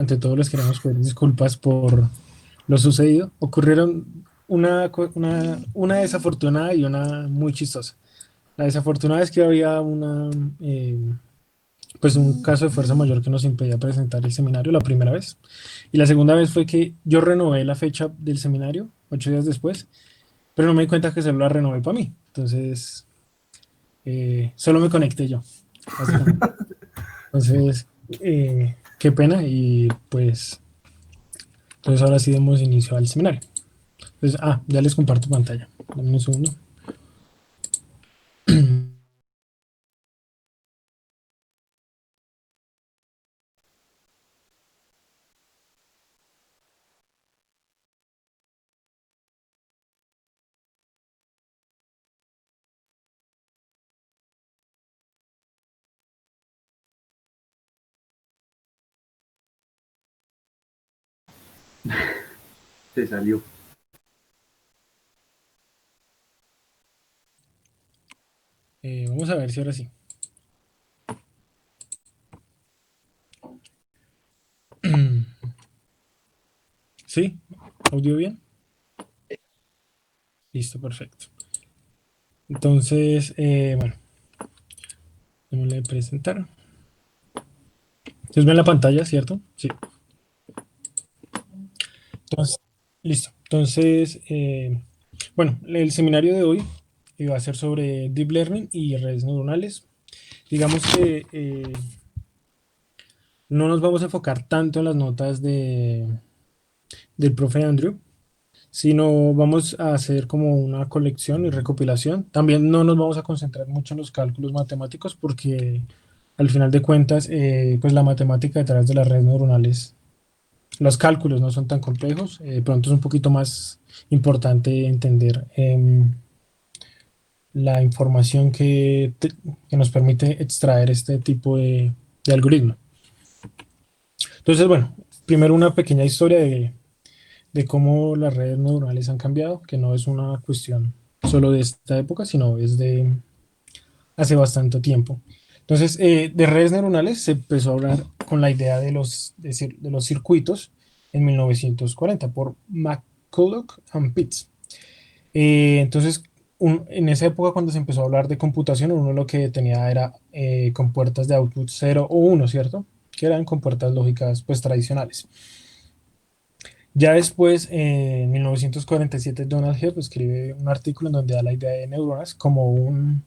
ante todo les queremos pedir disculpas por lo sucedido. Ocurrieron una desafortunada y una muy chistosa. La desafortunada es que había eh, pues un caso de fuerza mayor que nos impedía presentar el seminario la primera vez. Y la segunda vez fue que yo renové la fecha del seminario 8 días después, pero no me di cuenta que se la renové para mí. Entonces, solo me conecté yo, básicamente. Entonces, qué pena y pues, entonces ahora sí demos inicio al seminario. Entonces, ya les comparto pantalla. Dame un segundo. Se salió. Vamos a ver si ahora sí. ¿Sí? ¿Audio bien? Listo, perfecto. Entonces, bueno, démosle presentar. Entonces ven la pantalla, ¿cierto? Sí. Entonces, listo. Entonces, bueno, el seminario de hoy va a ser sobre Deep Learning y redes neuronales. Digamos que no nos vamos a enfocar tanto en las notas del profe Andrew, sino vamos a hacer como una colección y recopilación. También no nos vamos a concentrar mucho en los cálculos matemáticos porque al final de cuentas, pues la matemática detrás de las redes neuronales, los cálculos no son tan complejos. Pronto es un poquito más importante entender la información que nos permite extraer este tipo de algoritmo. Entonces, bueno, primero una pequeña historia de cómo las redes neuronales han cambiado, que no es una cuestión solo de esta época, sino es de hace bastante tiempo. Entonces, de redes neuronales se empezó a hablar con la idea de los circuitos en 1940 por McCulloch and Pitts. Entonces, en esa época cuando se empezó a hablar de computación, uno lo que tenía era compuertas de output 0 o 1, ¿cierto? Que eran compuertas lógicas pues tradicionales. Ya después, en 1947, Donald Hebb escribe un artículo en donde da la idea de neuronas como un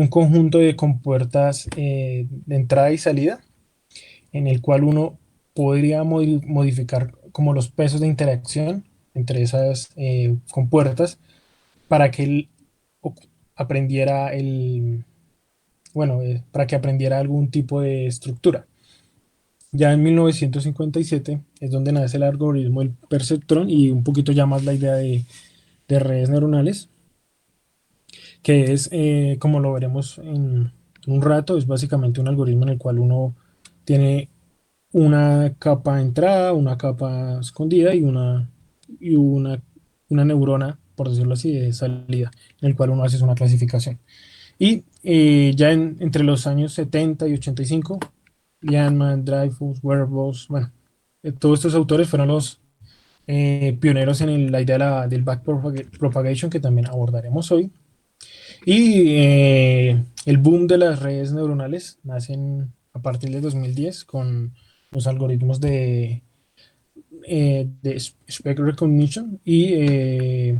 conjunto de compuertas de entrada y salida, en el cual uno podría modificar como los pesos de interacción entre esas compuertas para que él aprendiera para que aprendiera algún tipo de estructura. Ya en 1957 es donde nace el algoritmo del perceptrón y un poquito ya más la idea de redes neuronales, que es, como lo veremos en un rato, es básicamente un algoritmo en el cual uno tiene una capa de entrada, una capa escondida y una neurona, por decirlo así, de salida, en el cual uno hace una clasificación. Y ya entre los años 70 y 85, Liandman, Dreyfus, Werbos, bueno, todos estos autores fueron los pioneros en la idea del propagation que también abordaremos hoy. Y el boom de las redes neuronales nacen a partir del 2010 con los algoritmos de speech recognition y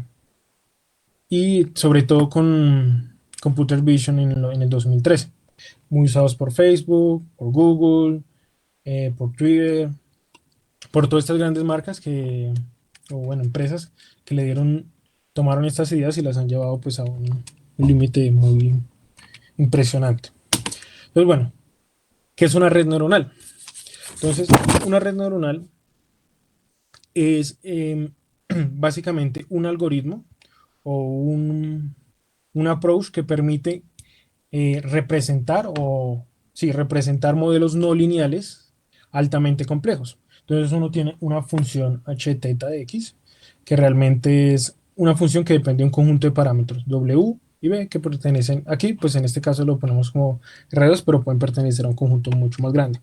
sobre todo con computer vision en el 2013, muy usados por Facebook, por Google, por Twitter, por todas estas grandes marcas o bueno, empresas que tomaron estas ideas y las han llevado pues a un límite muy impresionante. Entonces, bueno, ¿qué es una red neuronal? Entonces, una red neuronal es básicamente un algoritmo o un approach que permite representar modelos no lineales altamente complejos. Entonces uno tiene una función h θ de x que realmente es una función que depende de un conjunto de parámetros w y b que pertenecen aquí, pues en este caso lo ponemos como R2, pero pueden pertenecer a un conjunto mucho más grande.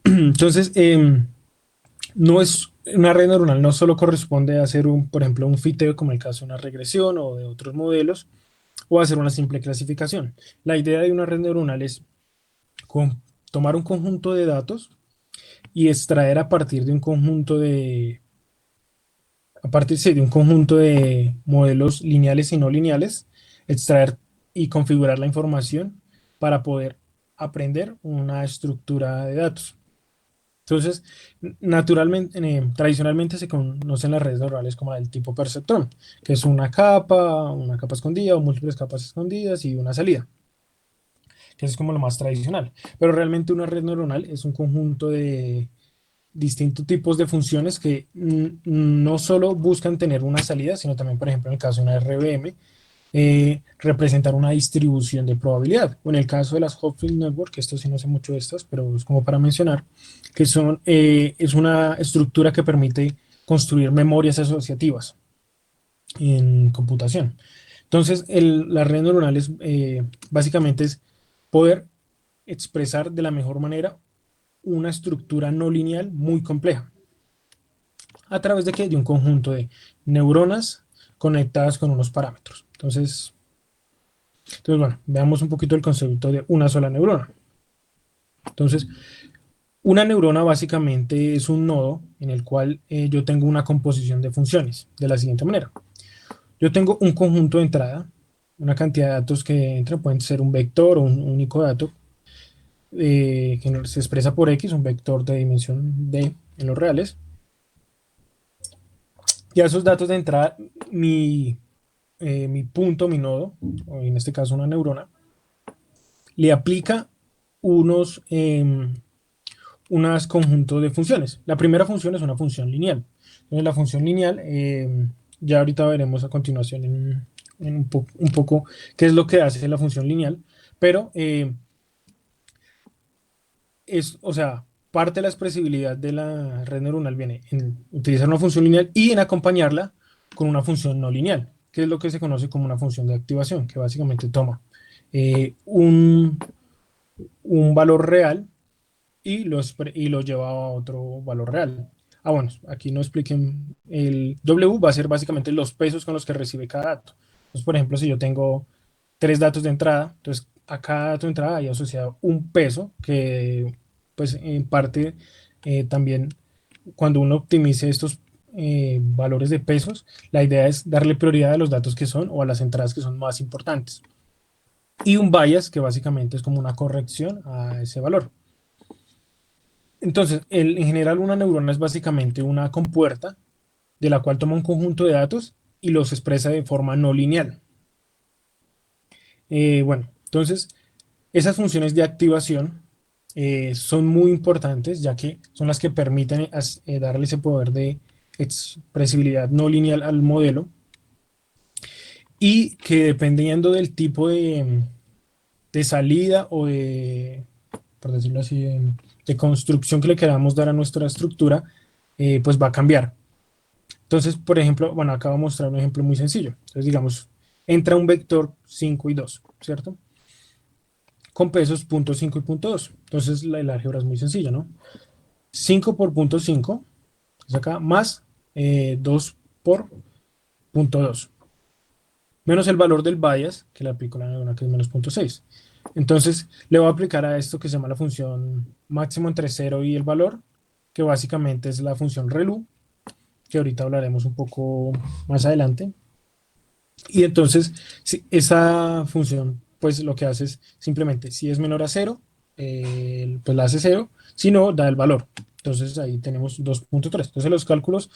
Entonces, no es una red neuronal, no solo corresponde a hacer un, por ejemplo, un fiteo como el caso de una regresión o de otros modelos, o hacer una simple clasificación. La idea de una red neuronal es tomar un conjunto de datos y extraer a partir de un conjunto de, a partir sí, de un conjunto de modelos lineales y no lineales, extraer y configurar la información para poder aprender una estructura de datos. Entonces, naturalmente, tradicionalmente se conocen las redes neuronales como la del tipo perceptrón, que es una capa escondida o múltiples capas escondidas y una salida, que es como lo más tradicional. Pero realmente una red neuronal es un conjunto de distintos tipos de funciones que no solo buscan tener una salida, sino también, por ejemplo, en el caso de una RBM, representar una distribución de probabilidad. O en el caso de las Hopfield Network, esto sí no sé mucho de estas, pero es como para mencionar, que es una estructura que permite construir memorias asociativas en computación. Entonces, las redes neuronales básicamente es poder expresar de la mejor manera una estructura no lineal muy compleja. ¿A través de qué? De un conjunto de neuronas conectadas con unos parámetros. Bueno, veamos un poquito el concepto de una sola neurona. Entonces, una neurona básicamente es un nodo en el cual yo tengo una composición de funciones de la siguiente manera. Yo tengo un conjunto de entrada, una cantidad de datos que entran, pueden ser un vector o un único dato que se expresa por X, un vector de dimensión D en los reales. Y a esos datos de entrada, mi punto, mi nodo, o en este caso una neurona, le aplica unos, unas conjuntos de funciones. La primera función es una función lineal. Entonces, la función lineal, ya ahorita veremos a continuación un poco qué es lo que hace la función lineal, pero o sea, parte de la expresibilidad de la red neuronal viene en utilizar una función lineal y en acompañarla con una función no lineal, que es lo que se conoce como una función de activación, que básicamente toma eh, un, un valor real y lo lleva a otro valor real. Ah, bueno, aquí no expliquen. El W va a ser básicamente los pesos con los que recibe cada dato. Entonces, por ejemplo, si yo tengo tres datos de entrada, entonces a cada dato de entrada hay asociado un peso que, pues, en parte también cuando uno optimice estos valores de pesos, la idea es darle prioridad a los datos que son o a las entradas que son más importantes. Y un bias, que básicamente es como una corrección a ese valor. Entonces, en general, una neurona es básicamente una compuerta de la cual toma un conjunto de datos y los expresa de forma no lineal. Bueno, entonces, esas funciones de activación son muy importantes, ya que son las que permiten darle ese poder de expresibilidad no lineal al modelo y que dependiendo del tipo de salida o de, por decirlo así, de construcción que le queramos dar a nuestra estructura, pues va a cambiar. Entonces, por ejemplo, bueno, acabo de mostrar un ejemplo muy sencillo. Entonces, digamos, entra un vector 5 y 2, ¿cierto? Con pesos punto 5 y punto 2. Entonces, el álgebra es muy sencilla, ¿no? 5 por punto 5, es acá, más 2 por punto 2, menos el valor del bias, que le aplico a la neurona, que es menos punto 6. Entonces, le voy a aplicar a esto que se llama la función máximo entre 0 y el valor, que básicamente es la función ReLU, que ahorita hablaremos un poco más adelante. Y entonces, si esa función, pues lo que hace es simplemente, si es menor a 0, pues la hace 0, si no, da el valor. Entonces ahí tenemos 2.3. Entonces los cálculos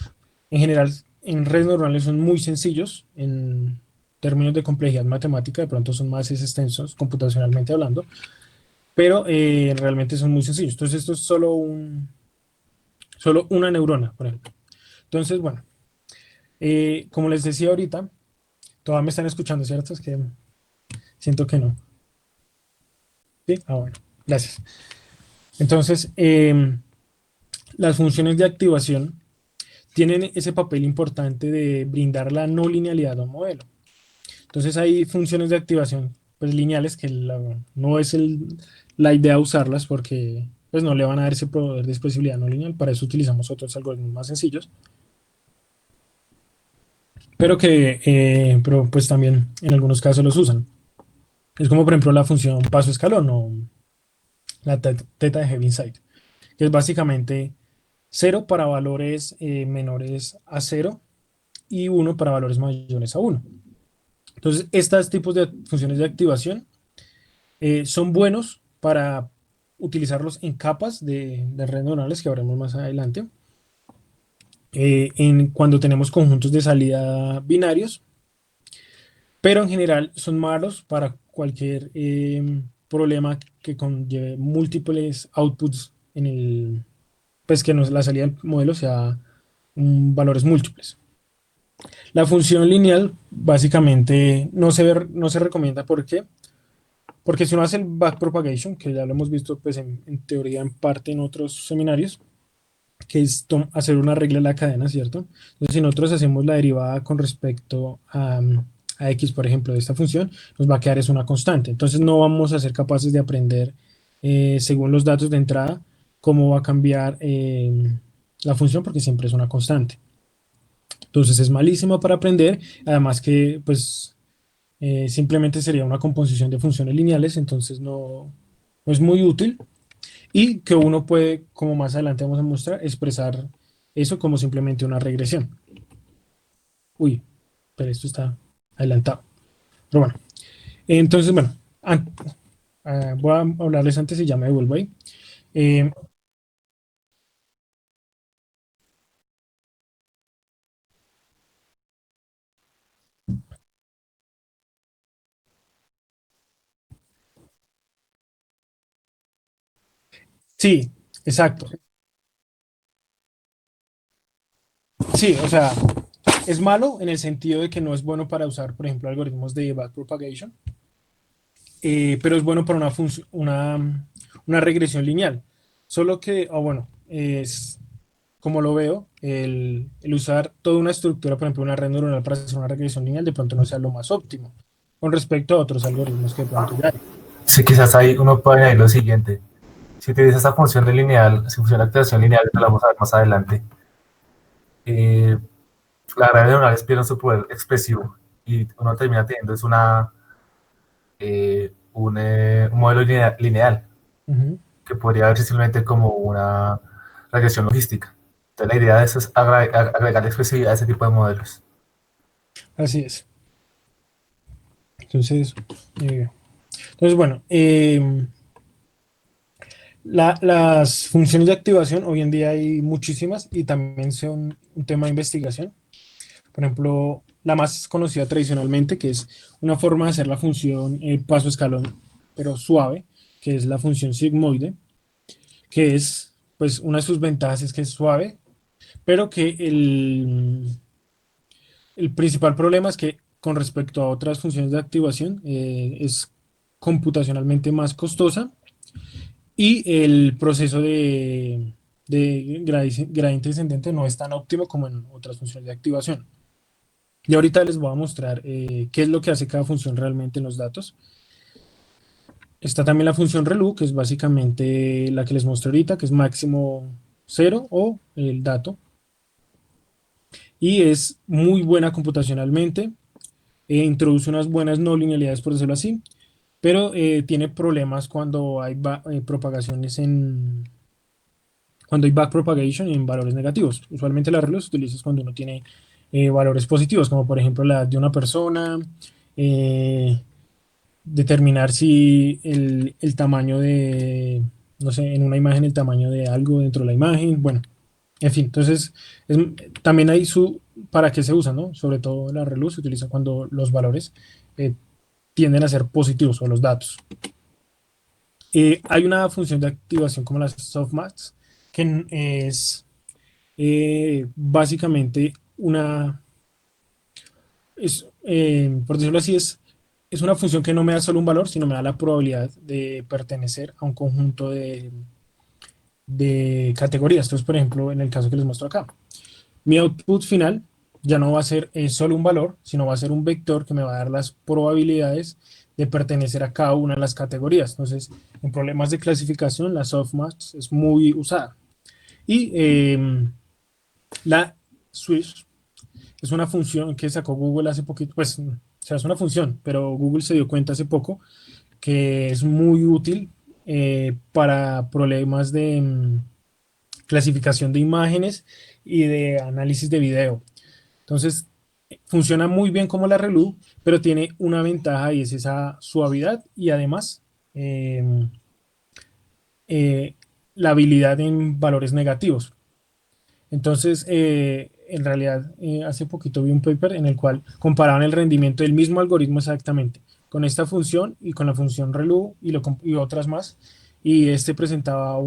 en general en redes neuronales son muy sencillos en términos de complejidad matemática, de pronto son más extensos computacionalmente hablando, pero realmente son muy sencillos. Entonces esto es solo una neurona, por ejemplo. Entonces, bueno, como les decía ahorita, todavía me están escuchando, ¿cierto? Es que siento que no. ¿Sí? Ah, bueno, gracias. Entonces, las funciones de activación tienen ese papel importante de brindar la no linealidad a un modelo. Entonces, hay funciones de activación pues, lineales que no es la idea usarlas porque pues no le van a dar ese poder de expresibilidad no lineal. Para eso utilizamos otros algoritmos más sencillos, pero pues también en algunos casos los usan. Es como por ejemplo la función paso escalón o la teta de Heaviside, que es básicamente cero para valores menores a cero y uno para valores mayores a uno. Entonces, estos tipos de funciones de activación son buenos para utilizarlos en capas de redes neuronales que veremos más adelante. Cuando tenemos conjuntos de salida binarios, pero en general son malos para cualquier problema que conlleve múltiples outputs pues que la salida del modelo sea valores múltiples. La función lineal básicamente no se recomienda. ¿Por qué? Porque si uno hace el backpropagation, que ya lo hemos visto pues en teoría en parte en otros seminarios, que es hacer una regla de la cadena, ¿cierto? Entonces, si nosotros hacemos la derivada con respecto a x, por ejemplo, de esta función, nos va a quedar es una constante. Entonces, no vamos a ser capaces de aprender, según los datos de entrada, cómo va a cambiar la función, porque siempre es una constante. Entonces, es malísimo para aprender, además que, pues, simplemente sería una composición de funciones lineales, entonces no es muy útil y que uno puede, como más adelante vamos a mostrar, expresar eso como simplemente una regresión. Uy, pero esto está adelantado. Pero bueno, entonces, bueno, voy a hablarles antes y ya me devuelvo ahí. Eh, sí, exacto. Sí, o sea, es malo en el sentido de que no es bueno para usar, por ejemplo, algoritmos de backpropagation, pero es bueno para una regresión lineal. Solo que, o bueno, es como lo veo, el usar toda una estructura, por ejemplo, una red neuronal para hacer una regresión lineal, de pronto no sea lo más óptimo con respecto a otros algoritmos que de pronto ya hay. Sí, quizás ahí uno puede añadir lo siguiente. Si utiliza esta función de lineal, si funciona de activación lineal, que la vamos a ver más adelante, eh, las redes neuronales pierden su poder expresivo y uno termina teniendo es un modelo lineal, Ujú. que podría ver simplemente como una regresión logística. Entonces la idea de eso es agregar expresividad a ese tipo de modelos. Así es. Entonces, eh, bueno, las funciones de activación hoy en día hay muchísimas y también son un tema de investigación. Por ejemplo, la más conocida tradicionalmente, que es una forma de hacer la función paso escalón, pero suave, que es la función sigmoide, que es, pues, una de sus ventajas es que es suave, pero que el principal problema es que con respecto a otras funciones de activación es computacionalmente más costosa y el proceso de gradiente descendente no es tan óptimo como en otras funciones de activación. Y ahorita les voy a mostrar qué es lo que hace cada función realmente en los datos. Está también la función ReLU, que es básicamente la que les mostré ahorita, que es máximo cero o el dato. Y es muy buena computacionalmente, introduce unas buenas no linealidades, por decirlo así, pero tiene problemas cuando hay propagaciones cuando hay backpropagation en valores negativos. Usualmente la regla se utiliza cuando uno tiene valores positivos, como por ejemplo la edad de una persona, eh, determinar si el tamaño no sé, en una imagen el tamaño de algo dentro de la imagen, bueno, en fin, entonces es- también hay para qué se usa, ¿no? Sobre todo la ReLU se utiliza cuando los valores eh, tienden a ser positivos o los datos. Hay una función de activación como las softmax, que es básicamente por decirlo así, es una función que no me da solo un valor, sino me da la probabilidad de pertenecer a un conjunto de categorías. Entonces, por ejemplo, en el caso que les muestro acá, mi output final ya no va a ser solo un valor, sino va a ser un vector que me va a dar las probabilidades de pertenecer a cada una de las categorías. Entonces, en problemas de clasificación, la softmax es muy usada. Y la switch es una función que sacó Google hace poquito, pues, o sea, es una función, pero Google se dio cuenta hace poco que es muy útil para problemas de clasificación de imágenes y de análisis de video. Entonces, funciona muy bien como la Relu, pero tiene una ventaja y es esa suavidad y además eh, eh, la habilidad en valores negativos. Entonces, en realidad, hace poquito vi un paper en el cual comparaban el rendimiento del mismo algoritmo exactamente con esta función y con la función ReLU y otras más, y este presentaba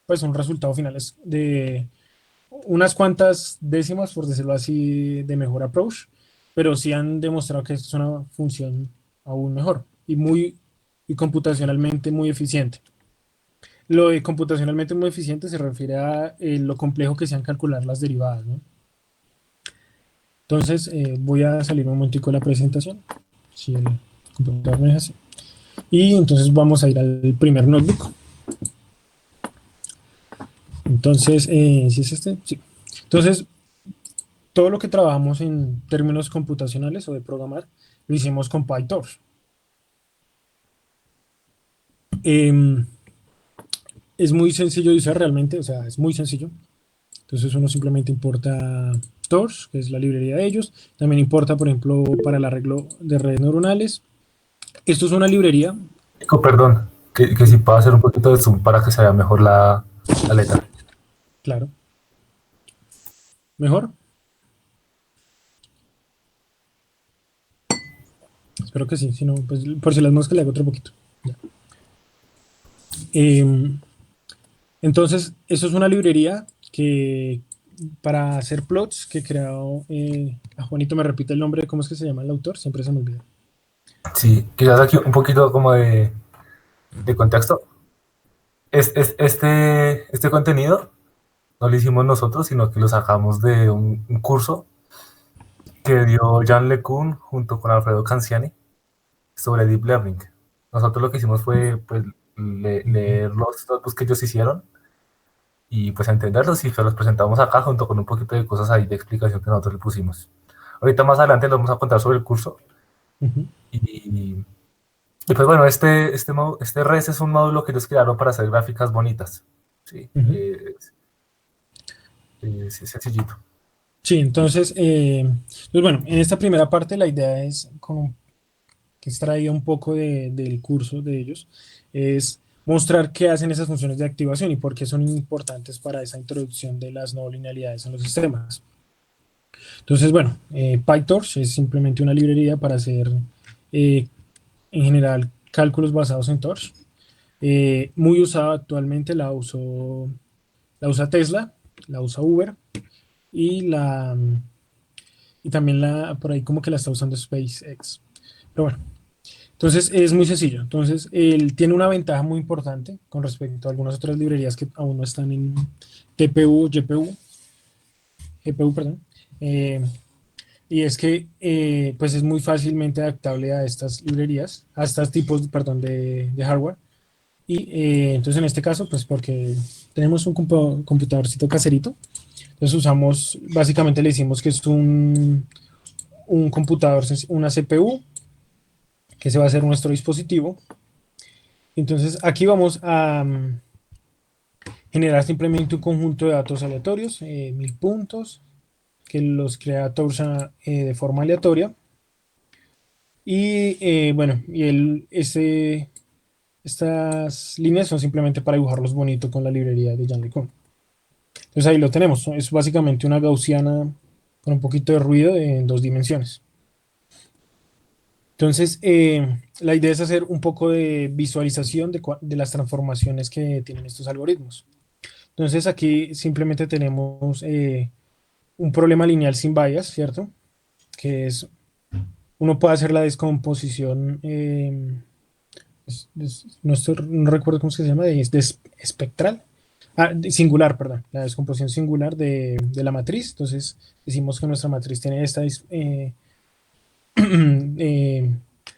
pues un resultado final de unas cuantas décimas, por decirlo así, de mejor approach, pero sí han demostrado que esto es una función aún mejor y computacionalmente muy eficiente. Lo de computacionalmente muy eficiente se refiere a lo complejo que sean calcular las derivadas, ¿no? Entonces, voy a salir un momentico de la presentación, si el computador me deja así. Y entonces vamos a ir al primer notebook. Entonces, ¿sí es este? Sí. Entonces, todo lo que trabajamos en términos computacionales o de programar, lo hicimos con PyTorch. Eh, es muy sencillo de usar realmente, o sea, es muy sencillo. Entonces uno simplemente importa Torch, que es la librería de ellos. También importa, por ejemplo, para el arreglo de redes neuronales. Esto es una librería, Perdón, que si puedo hacer un poquito de zoom para que se vea mejor la letra. claro, mejor. Espero que sí, si no, pues por si las moscas le hago otro poquito. Ya. Eh, entonces, esto es una librería que para hacer plots que he creado, Juanito me repite el nombre, ¿cómo es que se llama el autor? Siempre se me olvida. Sí, quizás aquí un poquito como de contexto. Este contenido no lo hicimos nosotros, sino que lo sacamos de un curso que dio Jan LeCun junto con Alfredo Canciani sobre Deep Learning. Nosotros lo que hicimos fue pues, leer los notebooks que ellos hicieron y pues entenderlos y se los presentamos acá junto con un poquito de cosas ahí de explicación que nosotros le pusimos. Ahorita más adelante les vamos a contar sobre el curso Uh -huh, y, y pues bueno, este RES es un módulo que ellos crearon para hacer gráficas bonitas. Sí, uh -huh. es sencillito. Sí, entonces, pues bueno, en esta primera parte la idea es como que extraída un poco del curso de ellos, es mostrar qué hacen esas funciones de activación y por qué son importantes para esa introducción de las no linealidades en los sistemas. Entonces, bueno, PyTorch es simplemente una librería para hacer, eh, en general, cálculos basados en Torch. Muy usada actualmente, la usa Tesla, la usa Uber y y también por ahí como que la está usando SpaceX. Pero bueno, entonces es muy sencillo. Entonces él tiene una ventaja muy importante con respecto a algunas otras librerías que aún no están en TPU, GPU, perdón. Eh, y es que pues es muy fácilmente adaptable a estas librerías, a estos tipos, perdón, de hardware. Y entonces en este caso, pues porque tenemos un computadorcito caserito, entonces usamos, básicamente le decimos que es un computador, una CPU, que se va a ser nuestro dispositivo. Entonces aquí vamos a generar simplemente un conjunto de datos aleatorios, 1000 puntos, que los crea Torsa de forma aleatoria. Y bueno, estas líneas son simplemente para dibujarlos bonito con la librería de Jan LeCun. Entonces ahí lo tenemos. Es básicamente una gaussiana con un poquito de ruido en 2 dimensiones. Entonces, la idea es hacer un poco de visualización de las transformaciones que tienen estos algoritmos. Entonces aquí simplemente tenemos un problema lineal sin bias, ¿cierto? Que es, uno puede hacer la descomposición, no recuerdo cómo se llama, espectral. Singular, perdón, la descomposición singular de la matriz. Entonces decimos que nuestra matriz tiene esta eh,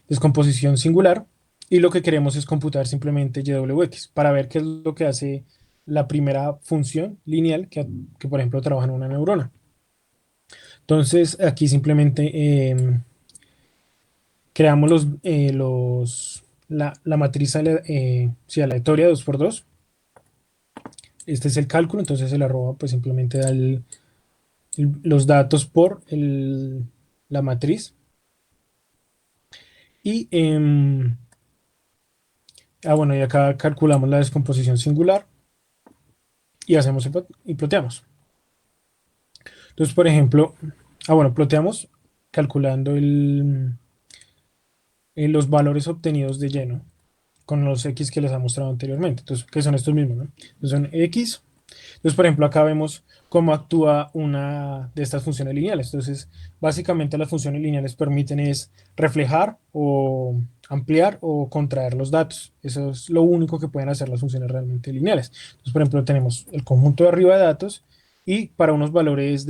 descomposición singular, y lo que queremos es computar simplemente YX para ver qué es lo que hace la primera función lineal que por ejemplo, trabaja en una neurona. Entonces, aquí simplemente creamos la matriz sí, aleatoria 2×2. Este es el cálculo, entonces el arroba pues simplemente da los datos por la matriz. Y, bueno, y acá calculamos la descomposición singular y hacemos y ploteamos. Entonces, por ejemplo, bueno, ploteamos calculando los valores obtenidos de lleno con los X que les ha mostrado anteriormente. Entonces, que son estos mismos, ¿no? Entonces son X. Entonces, por ejemplo, acá vemos cómo actúa una de estas funciones lineales. Entonces, básicamente las funciones lineales permiten es reflejar o ampliar o contraer los datos. Eso es lo único que pueden hacer las funciones realmente lineales. Entonces, por ejemplo, tenemos el conjunto de arriba de datos y para unos valores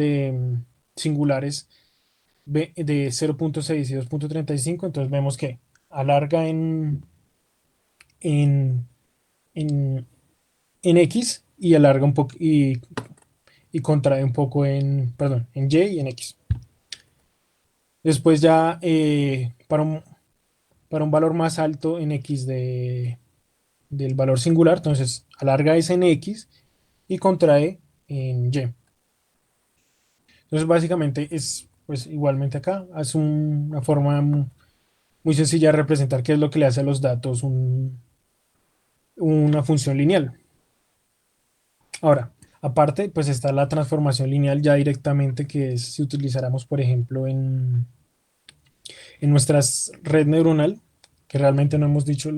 singulares de 0.6 y 2.35, entonces vemos que alarga en, en, en X y alarga un poco y contrae un poco perdón, en Y y en X. Después ya para un valor más alto en X del valor singular, entonces alarga ese en X y contrae en Y. Entonces básicamente es pues igualmente acá, es una forma muy sencilla de representar qué es lo que le hace a los datos una función lineal. Ahora, aparte, pues está la transformación lineal ya directamente, que es si utilizáramos, por ejemplo, en nuestra red neuronal, que realmente no hemos dicho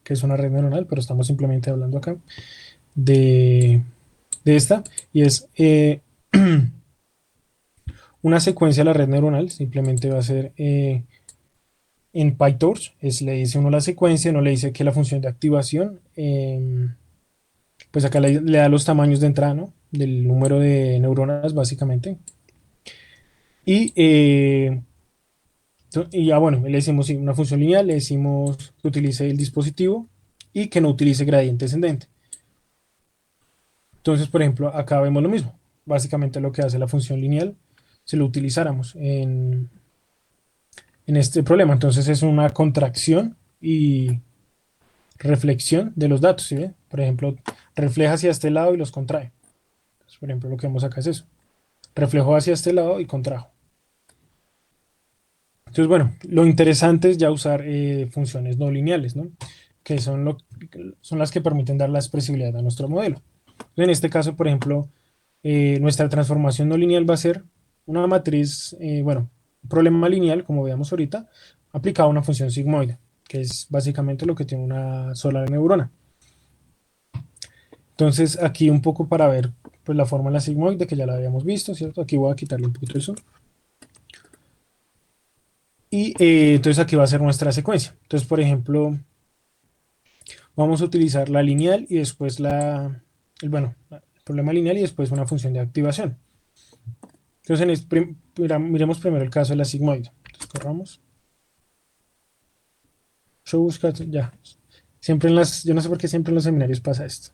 que es una red neuronal, pero estamos simplemente hablando acá de, de esta, y es una secuencia de la red neuronal, simplemente va a ser en PyTorch, le dice uno la secuencia, no le dice que la función de activación, pues acá le da los tamaños de entrada, ¿no? Del número de neuronas, básicamente. Y, bueno, le decimos sí, una función lineal, le decimos que utilice el dispositivo y que no utilice gradiente descendente. Entonces, por ejemplo, acá vemos lo mismo. Básicamente lo que hace la función lineal, si lo utilizáramos en este problema. Entonces es una contracción y reflexión de los datos, ¿sí ven? Por ejemplo, refleja hacia este lado y los contrae. Entonces, por ejemplo, lo que vemos acá es eso. Reflejó hacia este lado y contrajo. Entonces, bueno, lo interesante es ya usar funciones no lineales, ¿no? Que son las que permiten dar la expresibilidad a nuestro modelo. Entonces, en este caso, por ejemplo, nuestra transformación no lineal va a ser una matriz, bueno, un problema lineal, como veamos ahorita, aplicado a una función sigmoide, que es básicamente lo que tiene una sola neurona. Entonces, aquí un poco para ver pues, la fórmula sigmoide, que ya la habíamos visto, ¿cierto? Aquí voy a quitarle un poquito eso. Y entonces aquí va a ser nuestra secuencia. Entonces, por ejemplo, vamos a utilizar la lineal y después el problema lineal y después una función de activación. Entonces, miremos primero el caso de la sigmoide. Entonces, corramos. Yo busco, ya. Yo no sé por qué siempre en los seminarios pasa esto.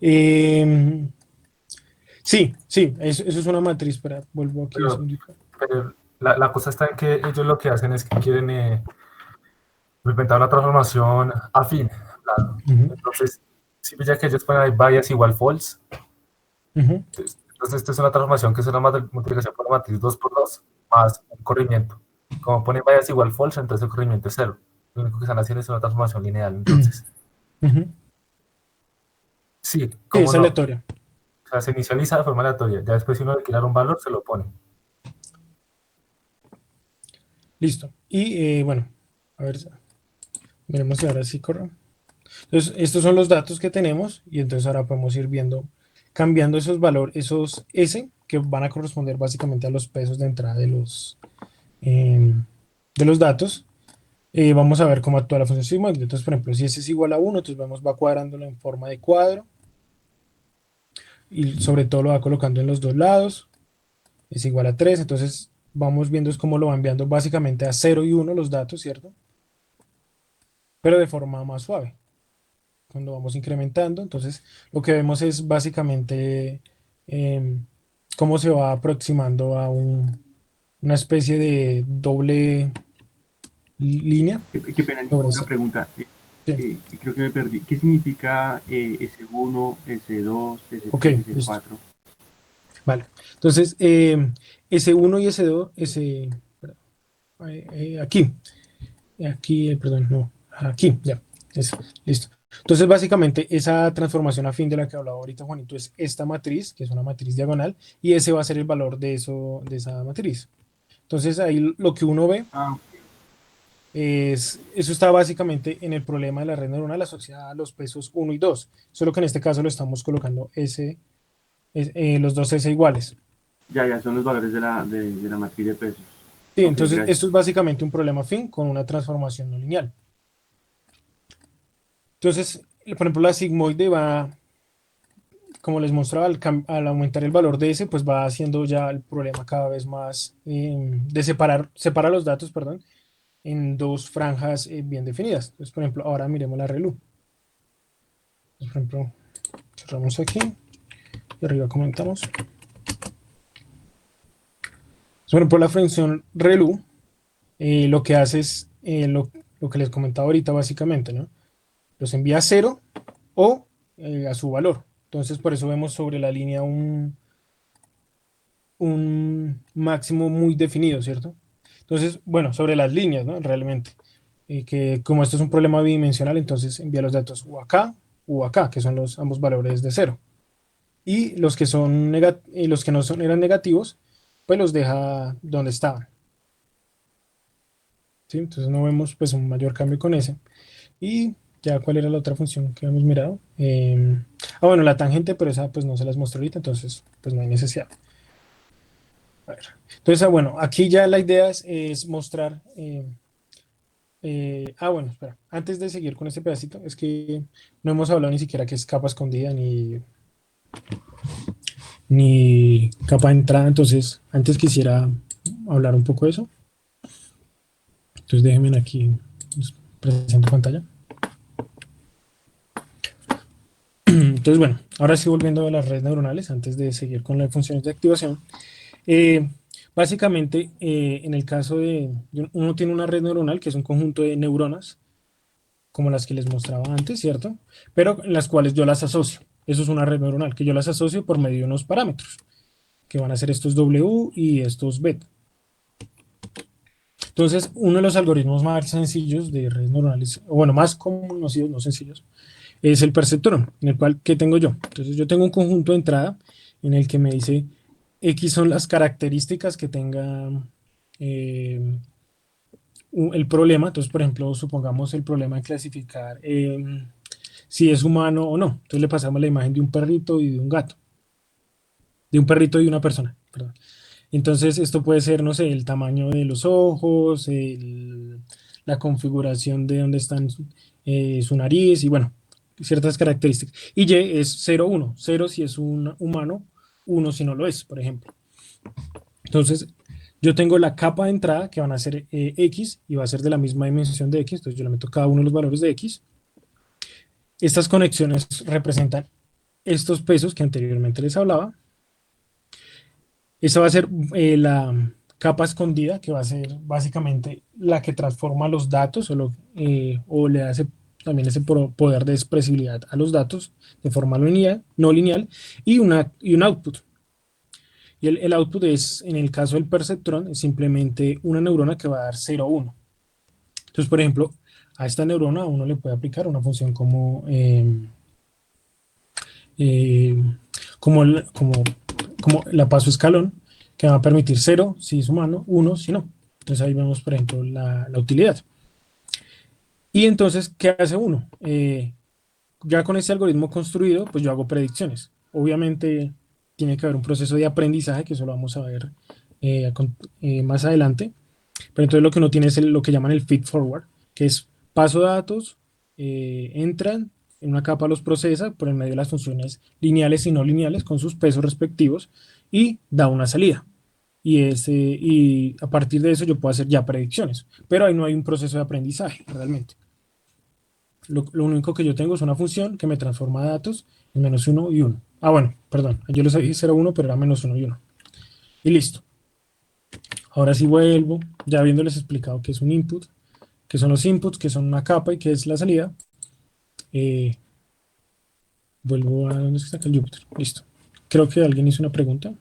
Eh, sí, sí, eso es una matriz. Vuelvo aquí un Pero, segundito. pero la cosa está en que ellos lo que hacen es que quieren implementar una transformación afín. Claro. Ujú, Entonces, si ya que ellos ponen ahí bias igual false, ujú. entonces esta es una transformación que es una multiplicación por matriz 2×2 más un corrimiento. Como ponen bias igual false, entonces el corrimiento es cero. Lo único que están haciendo es una transformación lineal. Entonces, Ujú. sí, Sí, cómo es no. aleatoria. O sea, se inicializa de forma aleatoria. Ya después, si uno le quiere dar un valor, se lo pone. Listo. Y bueno, a ver, veremos si ahora sí corre. Entonces, estos son los datos que tenemos y entonces ahora podemos ir viendo, cambiando esos valores, esos S, que van a corresponder básicamente a los pesos de entrada de los datos. Vamos a ver cómo actúa la función sigmoide. Entonces, por ejemplo, si S es igual a 1, entonces vemos, va cuadrándolo en forma de cuadro y sobre todo lo va colocando en los dos lados. Es igual a 3, entonces vamos viendo es cómo lo va enviando básicamente a 0 y 1 los datos, ¿cierto? Pero de forma más suave, cuando vamos incrementando. Entonces, lo que vemos es básicamente em, cómo se va aproximando a una especie de doble línea Qué pena, Nico, sobre una ese. pregunta. Sí. Creo que me perdí. ¿Qué significa S1, S2, Ok, S3, listo. S4? Vale. Entonces, S1 y S2, aquí, perdón, no, aquí, ya, listo. Entonces, básicamente, esa transformación afín de la que hablaba ahorita Juanito es esta matriz, que es una matriz diagonal, y ese va a ser el valor de eso, de esa matriz. Entonces, ahí lo que uno ve Ah, eso está básicamente en el problema de la red neuronal asociada a los pesos 1 y 2, solo que en este caso lo estamos colocando los dos S iguales. ya son los valores de la matriz de pesos. Sí, Ok, entonces gracias. esto es básicamente un problema afín con una transformación no lineal. Entonces, por ejemplo, la sigmoide va, como les mostraba, al aumentar el valor de S, pues va haciendo ya el problema cada vez más de separa los datos, perdón, en dos franjas bien definidas. Entonces, por ejemplo, ahora miremos la ReLU. Por ejemplo, cerramos aquí y arriba comentamos. Bueno, por la función ReLU, lo que hace es lo que les comentaba ahorita básicamente, ¿no? Los envía a 0 o a su valor. Entonces, por eso vemos sobre la línea un máximo muy definido, ¿cierto? Entonces, bueno, sobre las líneas, ¿no? Realmente, que como esto es un problema bidimensional, entonces envía los datos o acá, que son los ambos valores de 0. Y los que los que no eran negativos, pues los deja donde estaban. ¿Sí? Entonces no vemos pues un mayor cambio con ese. Y ya cuál era la otra función que habíamos mirado. Bueno, la tangente, pero esa pues no se las mostré ahorita, entonces pues no hay necesidad. A ver. Entonces, bueno, aquí ya la idea es mostrar. Bueno, espera. Antes de seguir con este pedacito, es que no hemos hablado ni siquiera qué es capa escondida ni capa de entrada. Entonces, antes quisiera hablar un poco de eso. Entonces, déjenme aquí, presento pantalla. Entonces, bueno, ahora sí volviendo a las redes neuronales, antes de seguir con las funciones de activación. Eh, Básicamente, en el caso uno tiene una red neuronal que es un conjunto de neuronas, como las que les mostraba antes, ¿cierto? Pero en las cuales yo las asocio. Eso es una red neuronal, que yo las asocio por medio de unos parámetros, que van a ser estos W y estos beta. Entonces, uno de los algoritmos más sencillos de redes neuronales, o bueno, más conocidos, no sencillos, es el perceptrón, en el cual, ¿qué tengo yo? Entonces, yo tengo un conjunto de entrada en el que me dice X son las características que tenga el problema. Entonces, por ejemplo, supongamos el problema de clasificar si es humano o no. Entonces, le pasamos la imagen de un perrito y de un gato, de un perrito y una persona, perdón. Entonces, esto puede ser, no sé, el tamaño de los ojos, la configuración de dónde están su nariz y bueno, ciertas características. Y Y es 0, 1. 0 si es un humano, 1 si no lo es, por ejemplo. Entonces, yo tengo la capa de entrada que van a ser X y va a ser de la misma dimensión de X. Entonces, yo le meto cada uno de los valores de X. Estas conexiones representan estos pesos que anteriormente les hablaba. Esta va a ser la capa escondida, que va a ser básicamente la que transforma los datos o le hace también ese poder de expresibilidad a los datos de forma no lineal y un output. Y el output es, en el caso del perceptrón, es simplemente una neurona que va a dar 0, 1. Entonces, por ejemplo, a esta neurona uno le puede aplicar una función eh, como la paso escalón, que va a permitir 0 si es humano, 1 si no. Entonces ahí vemos, por ejemplo, la utilidad. Y entonces, ¿qué hace uno? Ya con este algoritmo construido, pues yo hago predicciones. Obviamente tiene que haber un proceso de aprendizaje, que eso lo vamos a ver más adelante. Pero entonces lo que uno tiene es lo que llaman el feed forward, que es paso datos, entran, en una capa los procesa por el medio de las funciones lineales y no lineales con sus pesos respectivos y da una salida. Y a partir de eso yo puedo hacer ya predicciones, pero ahí no hay un proceso de aprendizaje realmente. Lo único que yo tengo es una función que me transforma datos en -1 y 1. Ah, bueno, perdón, yo les dije 0, 1, pero era -1 y 1. Y listo. Ahora sí vuelvo, ya habiéndoles explicado qué es un input, qué son los inputs, qué son una capa y qué es la salida. Vuelvo a donde está acá el Jupyter. Listo. Creo que alguien hizo una pregunta,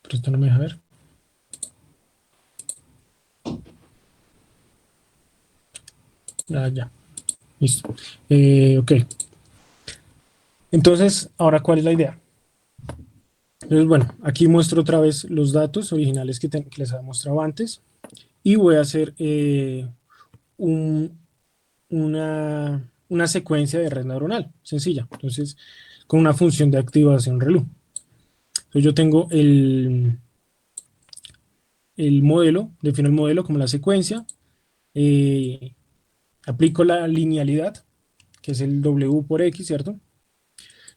pero esto no me deja ver. Ah, ya. Listo. Ok. Entonces, ahora, ¿cuál es la idea? Entonces, bueno, aquí muestro otra vez los datos originales que les había mostrado antes y voy a hacer una secuencia de red neuronal sencilla. Entonces, con una función de activación ReLU. Entonces, yo tengo el modelo, defino el modelo como la secuencia, aplico la linealidad, que es el W por X, ¿cierto?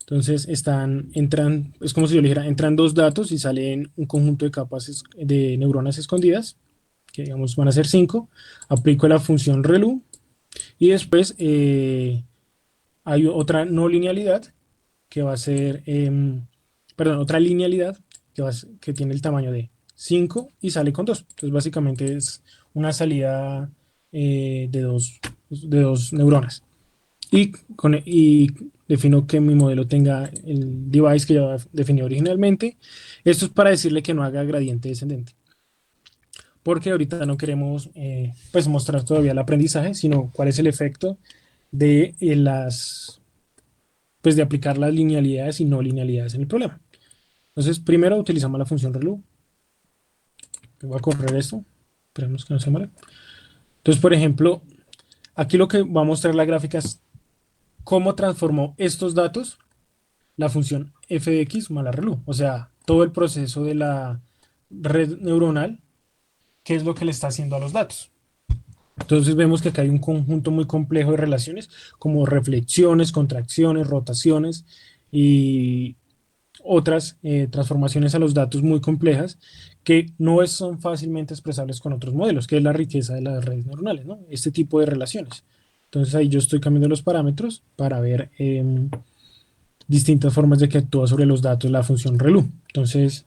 Entonces entran, es como si yo le dijera, entran dos datos y salen un conjunto de capas de neuronas escondidas, que digamos van a ser 5. Aplico la función ReLU y después hay otra no linealidad que va a ser, perdón, otra linealidad que tiene el tamaño de 5 y sale con 2. Entonces básicamente es una salida de dos neuronas. Y defino que mi modelo tenga el device que ya definí originalmente. Esto es para decirle que no haga gradiente descendente. Porque ahorita no queremos pues mostrar todavía el aprendizaje, sino cuál es el efecto de pues de aplicar las linealidades y no linealidades en el problema. Entonces, primero utilizamos la función ReLU. Voy a correr esto. Esperemos que no se muera. Entonces, por ejemplo, aquí lo que va a mostrar la gráfica es cómo transformó estos datos la función f de x más la ReLU. O sea, todo el proceso de la red neuronal, qué es lo que le está haciendo a los datos. Entonces vemos que acá hay un conjunto muy complejo de relaciones, como reflexiones, contracciones, rotaciones y otras transformaciones a los datos muy complejas que no son fácilmente expresables con otros modelos, que es la riqueza de las redes neuronales, ¿no? Este tipo de relaciones. Entonces ahí yo estoy cambiando los parámetros para ver distintas formas de que actúa sobre los datos la función ReLU. Entonces,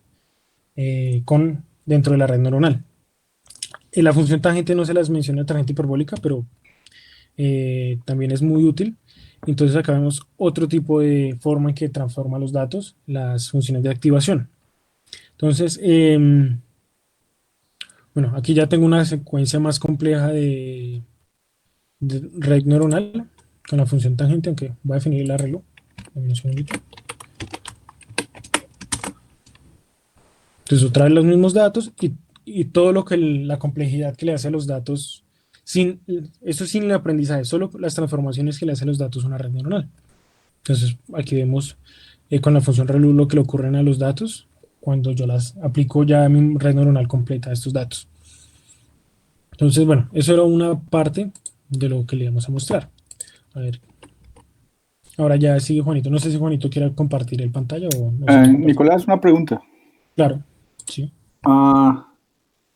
dentro de la red neuronal. La función tangente no se las menciona tangente hiperbólica, pero también es muy útil. Entonces acá vemos otro tipo de forma en que transforma los datos, las funciones de activación. Entonces, bueno, aquí ya tengo una secuencia más compleja de red neuronal con la función tangente, aunque voy a definir el arreglo. Un segundito. Entonces otra vez los mismos datos y todo lo que la complejidad que le hace a los datos, eso sin el aprendizaje, solo las transformaciones que le hace a los datos una red neuronal. Entonces aquí vemos con la función ReLU lo que le ocurren a los datos cuando yo las aplico ya a mi red neuronal completa a estos datos. Entonces, bueno, eso era una parte de lo que le vamos a mostrar. A ver. Ahora ya sigue Juanito. No sé si Juanito quiere compartir el pantalla o no sé. Nicolás, una pregunta. Claro, sí.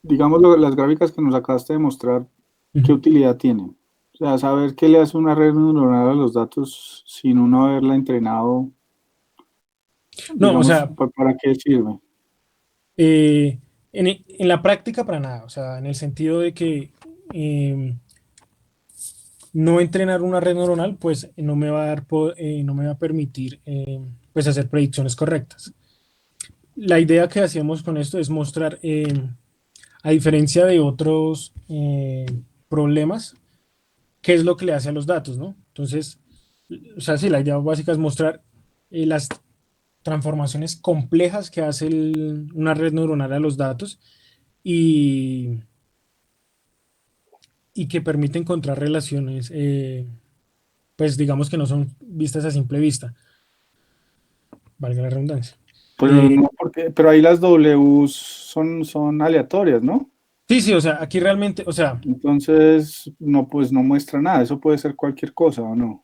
Digamos, las gráficas que nos acabaste de mostrar, ¿qué utilidad tienen? O sea, saber qué le hace una red neuronal a los datos sin uno haberla entrenado, No, digamos, o sea, ¿para qué sirve? en la práctica para nada. O sea, en el sentido de que no entrenar una red neuronal, pues no me va a dar, no me va a permitir pues hacer predicciones correctas. La idea que hacíamos con esto es mostrar, a diferencia de otros problemas, qué es lo que le hace a los datos, ¿no? Entonces, o sea, sí, la idea básica es mostrar las transformaciones complejas que hace una red neuronal a los datos y que permite encontrar relaciones, pues digamos que no son vistas a simple vista, valga la redundancia. Pero, no, pero ahí las Ws son aleatorias, ¿no? Sí, sí, o sea, aquí realmente, o sea, Entonces, no, pues no muestra nada. Eso puede ser cualquier cosa o no.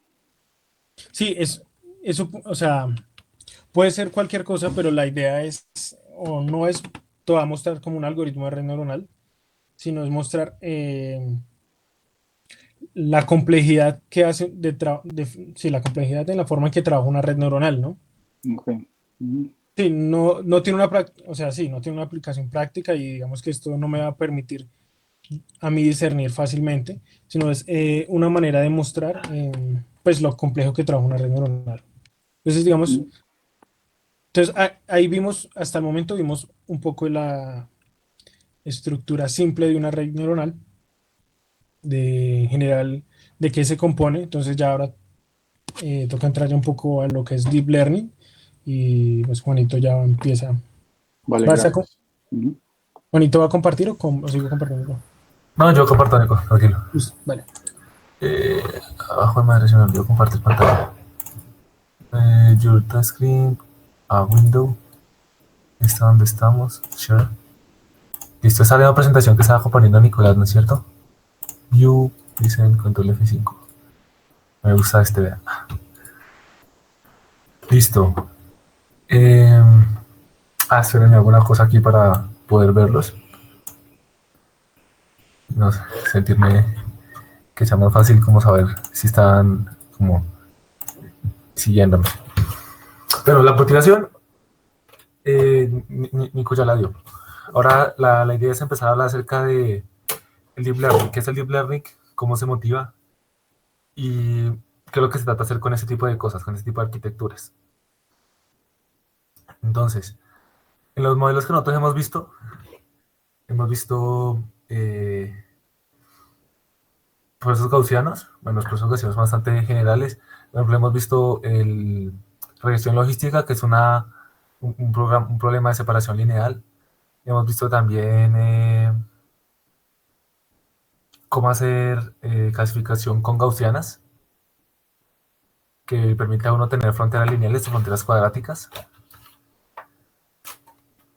sí, eso, o sea, puede ser cualquier cosa, pero la idea es, o no es, te va a mostrar como un algoritmo de red neuronal, sino es mostrar la complejidad que hace sí, la complejidad de la forma en que trabaja una red neuronal, ¿no? Ok. Ujú. Sí, no tiene o sea, sí, no tiene una aplicación práctica y digamos que esto no me va a permitir a mí discernir fácilmente, sino es una manera de mostrar pues lo complejo que trabaja una red neuronal. Entonces, digamos, Ujú. entonces ahí vimos, hasta el momento vimos un poco de la estructura simple de una red neuronal, de general, de qué se compone. Entonces ya ahora toca entrar ya un poco a lo que es Deep Learning y pues Juanito ya empieza. Vale, ¿Vas a, gracias. Ujú. Juanito va a compartir o sigo compartiendo? No, yo comparto, Nico, tranquilo. Listo, vale. Eh, Abajo de madre se me olvidó compartir pantalla. Your screen, a window, está donde estamos, share. Listo, esa era la presentación que estaba componiendo Nicolás, ¿no es cierto? View, dice el control F5. Me gusta este, vea. Listo. Eh, espérenme alguna cosa aquí para poder verlos. No sé, sentirme que sea más fácil como saber si están como siguiéndome. Pero la motivación, Nico ya la dio. Ahora la idea es empezar a hablar acerca de el Deep Learning. ¿Qué es el Deep Learning? ¿Cómo se motiva? Y qué es lo que se trata de hacer con ese tipo de cosas, con ese tipo de arquitecturas. Entonces, en los modelos que nosotros hemos visto procesos gaussianos, bueno, los procesos gaussianos son bastante generales. Por ejemplo, hemos visto regresión logística, que es un problema de separación lineal. Hemos visto también cómo hacer clasificación con gaussianas, que permite a uno tener fronteras lineales o fronteras cuadráticas.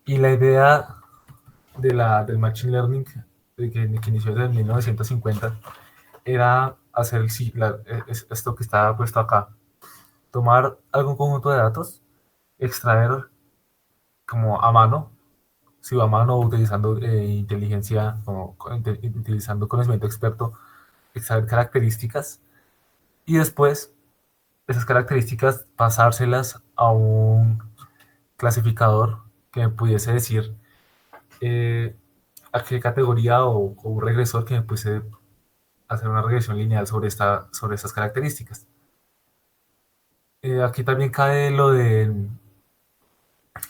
Y la idea del Machine Learning, que inició desde 1950, era hacer esto que está puesto acá. Tomar algún conjunto de datos, extraer como a mano, si va a mano utilizando inteligencia, utilizando conocimiento experto, extraer características y después esas características pasárselas a un clasificador que me pudiese decir a qué categoría o un regresor que me pudiese hacer una regresión lineal sobre estas características. Aquí también cae lo de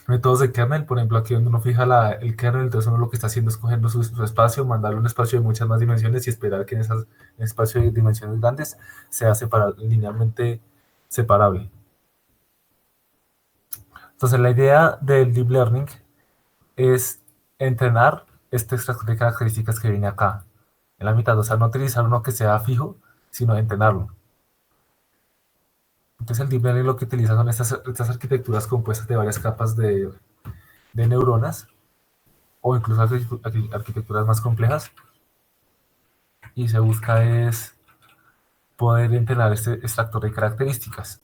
métodos de kernel, por ejemplo, aquí donde uno fija el kernel, entonces uno lo que está haciendo es cogiendo su espacio, mandarle un espacio de muchas más dimensiones y esperar que en ese espacio de dimensiones grandes sea linealmente separable. Entonces la idea del deep learning es entrenar este extractor de características que viene acá, en la mitad, o sea, no utilizar uno que sea fijo, sino entrenarlo. Entonces el deep learning lo que utiliza son estas arquitecturas compuestas de varias capas de neuronas, o incluso arquitecturas más complejas, y se busca es poder entrenar este extractor de características.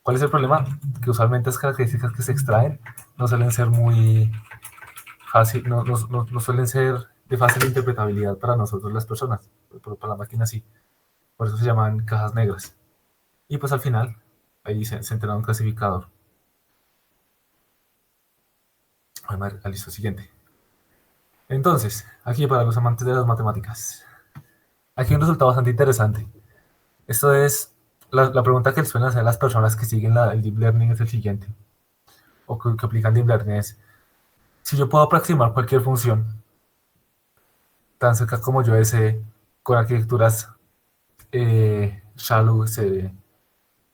¿Cuál es el problema? Que usualmente las características que se extraen no suelen ser muy fácil, no suelen ser de fácil interpretabilidad para nosotros las personas, pero para la máquina sí. Por eso se llaman cajas negras. Y pues al final, ahí se entrena un clasificador. Listo, siguiente. Entonces, aquí para los amantes de las matemáticas. Aquí hay un resultado bastante interesante. Esto es, la pregunta que les suelen hacer a las personas que siguen el Deep Learning es el siguiente, o que aplican Deep Learning es, si yo puedo aproximar cualquier función, tan cerca como yo desee, con arquitecturas shallow,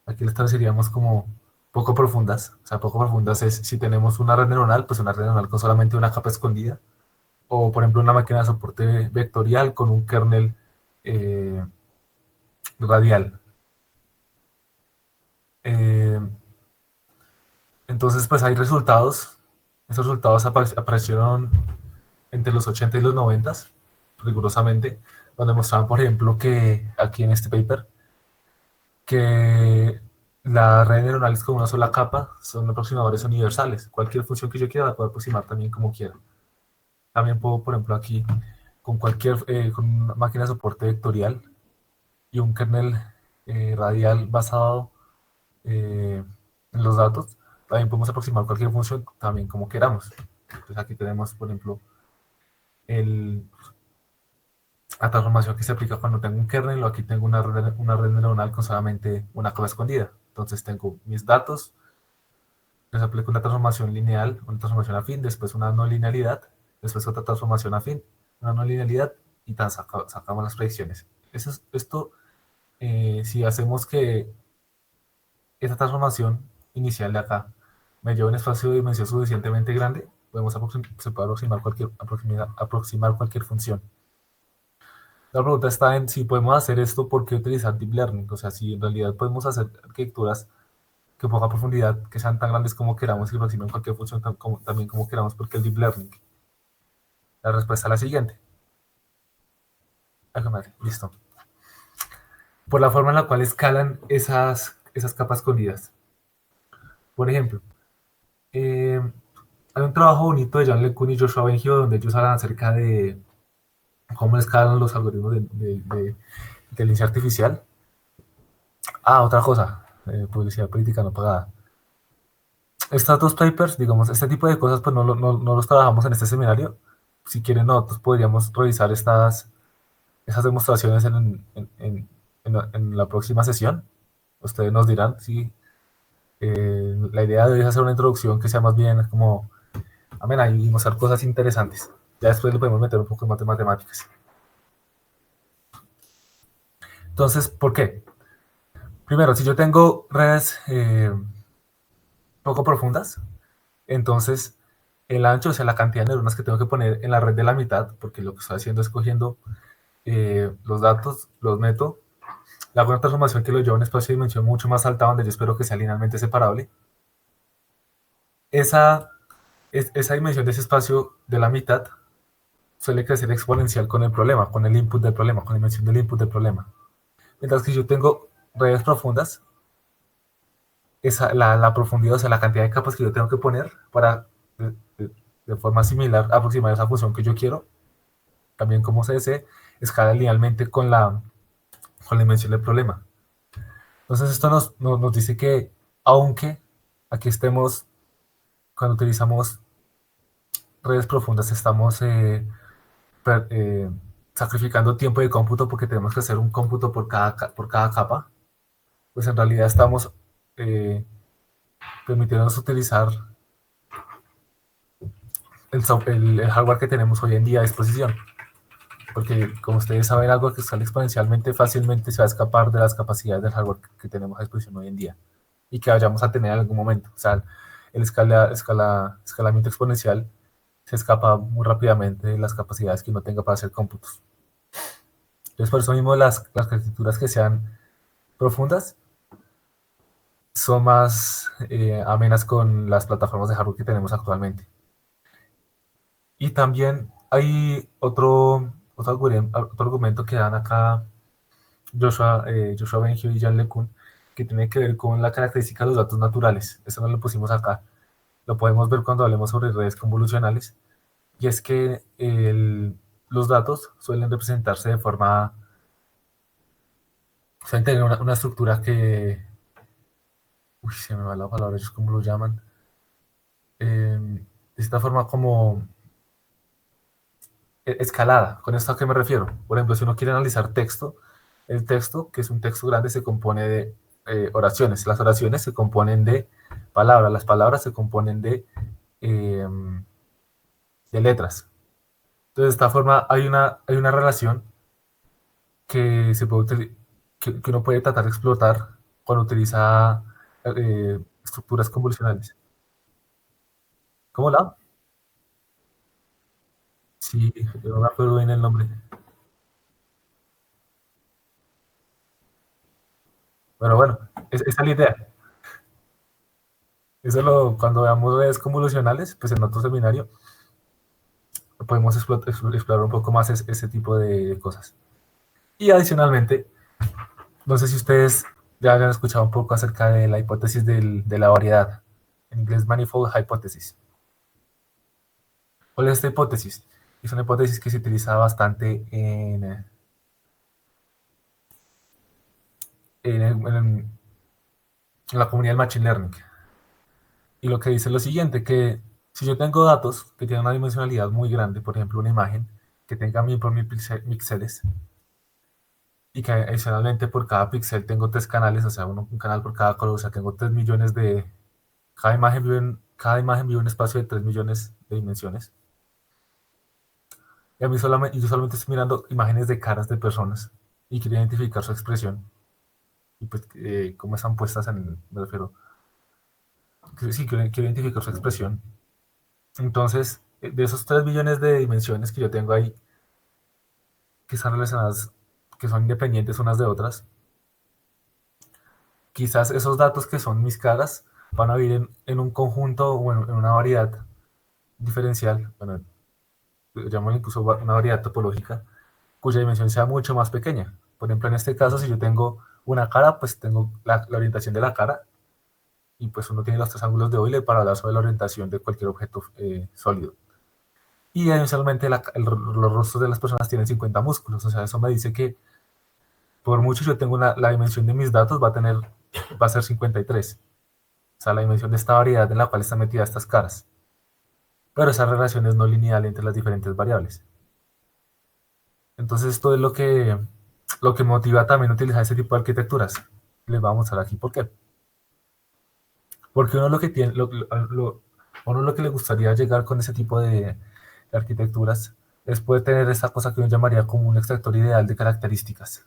aquí las traduciríamos como poco profundas, o sea, poco profundas es si tenemos una red neuronal, pues una red neuronal con solamente una capa escondida, o por ejemplo una máquina de soporte vectorial con un kernel radial. Eh, entonces, pues hay resultados. Esos resultados aparecieron entre los 80 y los 90. rigurosamente, donde mostraban, por ejemplo, que aquí en este paper, que las redes neuronales con una sola capa son aproximadores universales. Cualquier función que yo quiera la puedo aproximar también como quiera. También puedo, por ejemplo, aquí, con una máquina de soporte vectorial y un kernel radial basado en los datos, también podemos aproximar cualquier función también como queramos. Entonces aquí tenemos, por ejemplo, el, la transformación que se aplica cuando tengo un kernel, o aquí tengo una red neuronal con solamente una capa escondida. Entonces tengo mis datos, les aplico una transformación lineal, una transformación afín, después una no linealidad, después otra transformación afín, una no linealidad, y sacamos las predicciones. Esto, si hacemos que esta transformación inicial de acá me lleva a un espacio de dimensión suficientemente grande, se puede aproximar cualquier función. La pregunta está en si podemos hacer esto, ¿por qué utilizar Deep Learning? O sea, si en realidad podemos hacer arquitecturas que poca profundidad, que sean tan grandes como queramos y aproximen cualquier función también como queramos, porque el Deep Learning. La respuesta es la siguiente. Listo. Por la forma en la cual escalan esas capas escondidas. Por ejemplo, hay un trabajo bonito de John LeCun y Joshua Bengio donde ellos hablan acerca de cómo escalan los algoritmos de inteligencia artificial. Otra cosa, publicidad política no pagada. Estos dos papers, digamos, este tipo de cosas, pues no los trabajamos en este seminario. Si quieren, nosotros podríamos revisar esas demostraciones en la próxima sesión. Ustedes nos dirán si la idea de hoy es hacer una introducción que sea más bien como amena y mostrar cosas interesantes. Ya después le podemos meter un poco más de matemáticas. Entonces, ¿por qué? Primero, si yo tengo redes poco profundas, entonces el ancho, o sea, la cantidad de neuronas que tengo que poner en la red de la mitad, porque lo que estoy haciendo es cogiendo los datos, los meto, le hago una transformación que lo lleva a un espacio de dimensión mucho más alta, donde yo espero que sea linealmente separable. Esa dimensión de ese espacio de la mitad suele crecer exponencial con el problema, con el input del problema, con la dimensión del input del problema. Mientras que si yo tengo redes profundas, la profundidad, o sea, la cantidad de capas que yo tengo que poner para, de forma similar, aproximar esa función que yo quiero, también como se desee, escala linealmente con la dimensión del problema. Entonces esto nos dice que, aunque aquí estemos, cuando utilizamos redes profundas, estamos sacrificando tiempo de cómputo porque tenemos que hacer un cómputo por cada capa, pues en realidad estamos permitiéndonos utilizar el hardware que tenemos hoy en día a disposición. Porque, como ustedes saben, algo que escala exponencialmente fácilmente se va a escapar de las capacidades del hardware que tenemos a disposición hoy en día y que vayamos a tener en algún momento. O sea, el escalamiento exponencial se escapa muy rápidamente de las capacidades que uno tenga para hacer cómputos. Entonces, por eso mismo, las arquitecturas que sean profundas son más amenas con las plataformas de hardware que tenemos actualmente. Y también hay otro argumento que dan acá Joshua Bengio y Jan LeCun, que tiene que ver con la característica de los datos naturales. Eso no lo pusimos acá. Lo podemos ver cuando hablemos sobre redes convolucionales. Y es que los datos suelen representarse de forma... Suelen tener una estructura que... Uy, se me va la palabra, ellos cómo lo llaman. De esta forma como escalada. ¿Con esto a qué me refiero? Por ejemplo, si uno quiere analizar texto, el texto, que es un texto grande, se compone de oraciones. Las oraciones se componen de palabras. Las palabras se componen de letras. Entonces, de esta forma hay una relación que, que uno puede tratar de explotar cuando utiliza estructuras convolucionales. ¿Cómo la? Sí, no me acuerdo bien el nombre. Pero bueno, esa es la idea. Cuando veamos redes convolucionales, pues en otro seminario, podemos explorar un poco más ese tipo de cosas. Y adicionalmente, no sé si ustedes ya hayan escuchado un poco acerca de la hipótesis de la variedad, en inglés Manifold Hypothesis. ¿Cuál es esta hipótesis? Es una hipótesis que se utiliza bastante en la comunidad del Machine Learning. Y lo que dice es lo siguiente, que si yo tengo datos que tienen una dimensionalidad muy grande, por ejemplo una imagen que tenga 1000 por 1000 píxeles, y que adicionalmente por cada píxel tengo 3 canales, o sea, un canal por cada color, o sea, tengo 3 millones de... cada imagen vive un espacio de 3 millones de dimensiones. Y a mí yo solamente estoy mirando imágenes de caras de personas y quiero identificar su expresión. Y pues, cómo están puestas me refiero. Sí, quiero identificar su expresión. Entonces, de esos 3 billones de dimensiones que yo tengo ahí, que están relacionadas, que son independientes unas de otras, quizás esos datos que son mis caras van a vivir en un conjunto o en una variedad diferencial, bueno, llamémoslo incluso una variedad topológica, cuya dimensión sea mucho más pequeña. Por ejemplo, en este caso, si yo tengo una cara, pues tengo la orientación de la cara, y pues uno tiene los 3 ángulos de Euler para hablar sobre la orientación de cualquier objeto sólido. Y adicionalmente los rostros de las personas tienen 50 músculos, o sea, eso me dice que por mucho yo tengo la dimensión de mis datos va a ser 53. O sea, la dimensión de esta variedad en la cual están metidas estas caras. Pero esa relación es no lineal entre las diferentes variables. Entonces esto es lo que motiva también utilizar ese tipo de arquitecturas. Les voy a mostrar aquí por qué. Porque uno lo que tiene, uno lo que le gustaría llegar con ese tipo de arquitecturas es poder tener esta cosa que uno llamaría como un extractor ideal de características.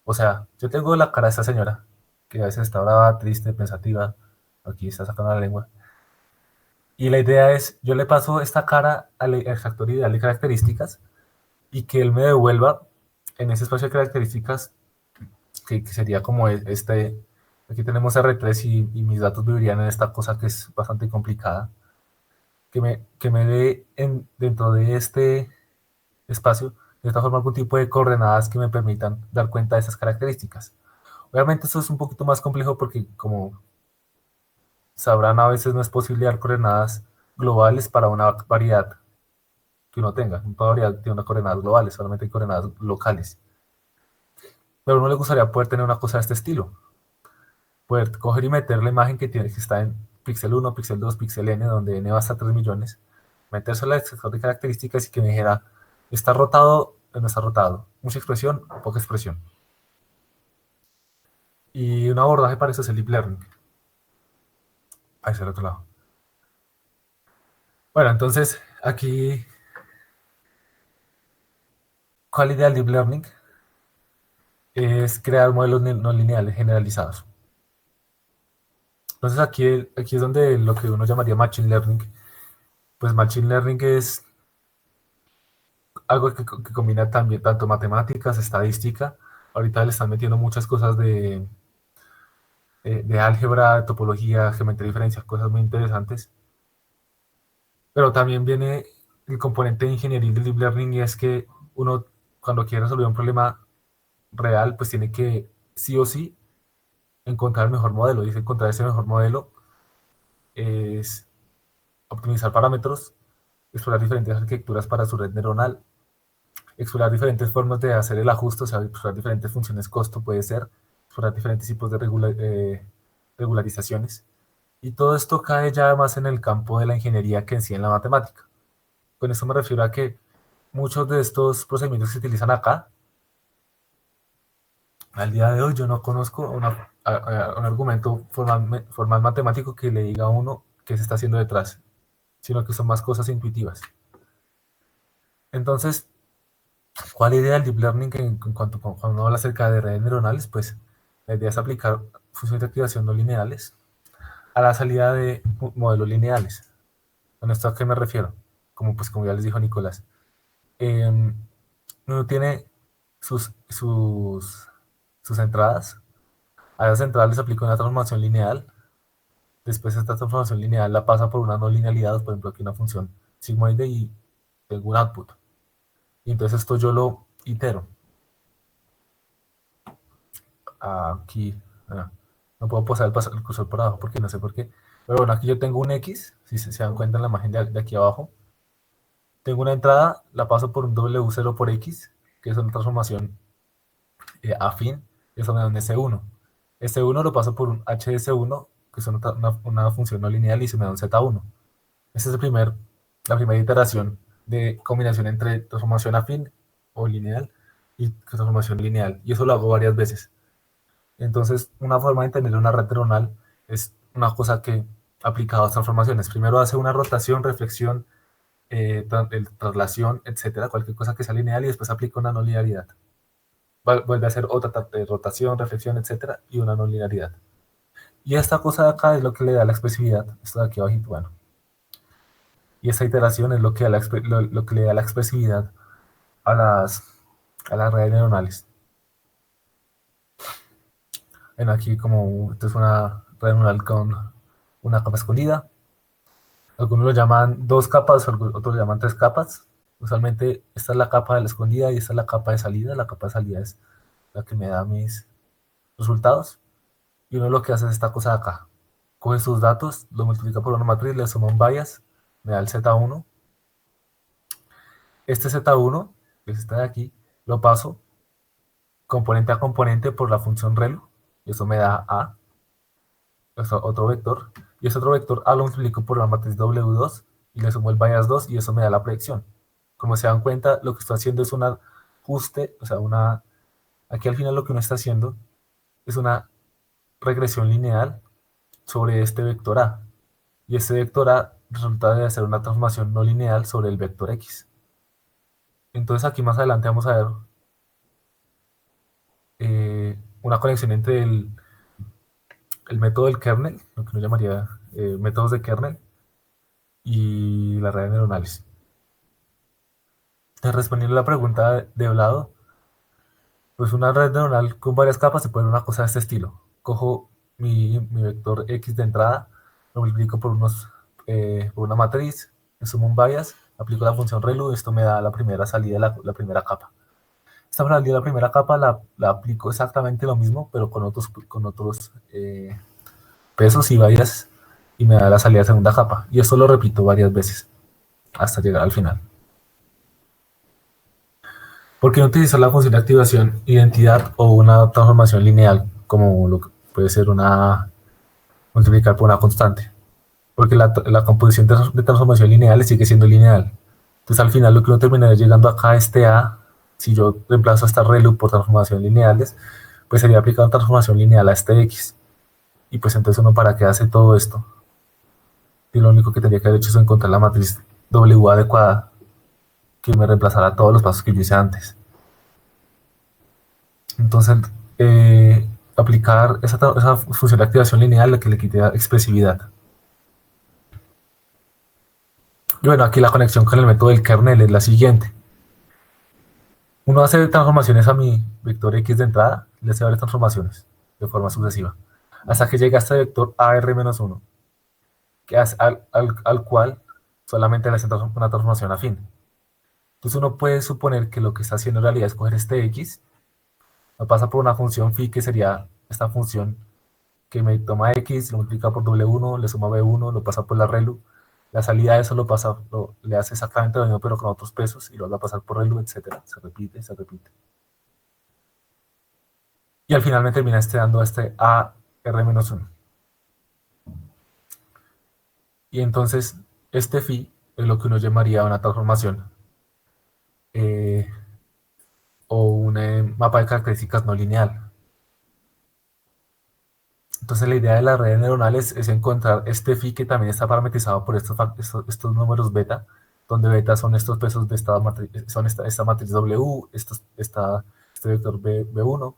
O sea, yo tengo la cara de esta señora, que a veces está brava, triste, pensativa, aquí está sacando la lengua. Y la idea es, yo le paso esta cara al extractor ideal de características y que él me devuelva en ese espacio de características, que sería como aquí tenemos R3 y mis datos vivirían en esta cosa que es bastante complicada, que me dé dentro de este espacio, de esta forma, algún tipo de coordenadas que me permitan dar cuenta de esas características. Obviamente esto es un poquito más complejo porque, como sabrán, a veces no es posible dar coordenadas globales para una variedad que uno tenga. Toda variedad tiene unas coordenadas globales, solamente hay coordenadas locales. Pero a uno le gustaría poder tener una cosa de este estilo. Poder coger y meter la imagen que está en píxel 1, píxel 2, píxel n, donde n va hasta 3 millones, meterse la extractor de características y que me dijera, ¿está rotado o no está rotado? ¿Mucha expresión o poca expresión? Y un abordaje para eso es el Deep Learning. Ahí está el otro lado. Bueno, entonces, aquí, ¿cuál idea del Deep Learning? Es crear modelos no lineales generalizados. Entonces, aquí es donde lo que uno llamaría Machine Learning, pues Machine Learning es algo que combina también tanto matemáticas, estadística. Ahorita le están metiendo muchas cosas de álgebra, topología, geometría diferencial, cosas muy interesantes. Pero también viene el componente de ingeniería del deep learning, y es que uno, cuando quiere resolver un problema real, pues tiene que sí o sí encontrar el mejor modelo. Y encontrar ese mejor modelo es optimizar parámetros, explorar diferentes arquitecturas para su red neuronal, explorar diferentes formas de hacer el ajuste, o sea, explorar diferentes funciones costo, puede ser, explorar diferentes tipos de regularizaciones. Y todo esto cae ya más en el campo de la ingeniería que en sí en la matemática. Con esto me refiero a que muchos de estos procedimientos que se utilizan acá, al día de hoy yo no conozco un argumento formal matemático que le diga a uno qué se está haciendo detrás, sino que son más cosas intuitivas. Entonces, ¿cuál idea del deep learning cuando uno habla acerca de redes neuronales? Pues la idea es aplicar funciones de activación no lineales a la salida de modelos lineales. ¿Con esto a qué me refiero? Como ya les dijo Nicolás, uno tiene sus entradas. A esas entradas les aplica una transformación lineal. Después esta transformación lineal la pasa por una no linealidad, por ejemplo aquí una función sigmoide, y tengo un output. Y entonces esto yo lo itero. Aquí, no puedo pasar el cursor por abajo porque no sé por qué. Pero bueno, aquí yo tengo un X, si se dan cuenta en la imagen de aquí abajo. Tengo una entrada, la paso por un W0 por X, que es una transformación afín, eso me da un S1. S1 lo paso por un HS1, que es una función no lineal, y se me da un Z1. Esa es la primera iteración de combinación entre transformación afín o lineal y transformación lineal. Y eso lo hago varias veces. Entonces, una forma de entender una red neuronal es una cosa que aplica a dos transformaciones. Primero hace una rotación, reflexión, traslación, etcétera, cualquier cosa que sea lineal, y después aplica una no linealidad. Vuelve a hacer otra rotación, reflexión, etcétera, y una no linealidad. Y esta cosa de acá es lo que le da la expresividad. Esto de aquí abajito, bueno. Y esta iteración es lo que, lo que le da la expresividad a las redes neuronales. Bueno, aquí como esto es una red neuronal con una capa escondida. Algunos lo llaman 2 capas, otros lo llaman 3 capas. Usualmente esta es la capa de la escondida y esta es la capa de salida. La capa de salida es la que me da mis resultados. Y uno lo que hace es esta cosa de acá. Coge sus datos, lo multiplica por una matriz, le suma un bias, me da el Z1. Este Z1, que es este de aquí, lo paso componente a componente por la función relu. Y eso me da A, otro vector. Y ese otro vector A lo multiplico por la matriz W2 y le sumo el bias 2 y eso me da la proyección. Como se dan cuenta, lo que estoy haciendo es un ajuste, o sea, aquí al final lo que uno está haciendo es una regresión lineal sobre este vector A. Y este vector A resulta de hacer una transformación no lineal sobre el vector X. Entonces aquí más adelante vamos a ver una conexión entre el método del kernel, lo que uno llamaría métodos de kernel, y las redes neuronales. Respondiendo a la pregunta de Vlado, pues una red neuronal con varias capas se puede ver una cosa de este estilo. Cojo mi vector X de entrada, lo multiplico por una matriz, le sumo un bias, aplico la función relu, esto me da la primera salida, la primera capa. Esta salida de la primera capa la aplico exactamente lo mismo, pero con otros pesos y bias, y me da la salida de segunda capa. Y esto lo repito varias veces hasta llegar al final. ¿Por qué no utilizar la función de activación identidad o una transformación lineal, como lo que puede ser una multiplicar por una constante? Porque la composición de transformación lineal sigue siendo lineal. Entonces al final lo que uno terminaría llegando acá a este A, si yo reemplazo esta relu por transformación lineales, pues sería aplicando transformación lineal a este X. Y pues entonces uno, ¿para qué hace todo esto? Y lo único que tendría que haber hecho es encontrar la matriz W adecuada que me reemplazará todos los pasos que yo hice antes. Entonces, aplicar esa función de activación lineal, la que le quite expresividad. Y bueno, aquí la conexión con el método del kernel es la siguiente. Uno hace transformaciones a mi vector X de entrada, le hace varias transformaciones de forma sucesiva, hasta que llega a este vector AR-1, al cual solamente le hace una transformación afín. Entonces uno puede suponer que lo que está haciendo en realidad es coger este X, lo pasa por una función phi, que sería esta función que me toma X, lo multiplica por W1, le suma B1, lo pasa por la relu, la salida de eso le hace exactamente lo mismo pero con otros pesos, y lo va a pasar por relu, etc. Se repite, se repite. Y al final me termina dando este AR-1. Y entonces este phi es lo que uno llamaría una transformación o un mapa de características no lineal. Entonces la idea de las redes neuronales es encontrar este phi que también está parametrizado por estos números beta, donde beta son estos pesos de esta matriz, son esta matriz W, este vector B1,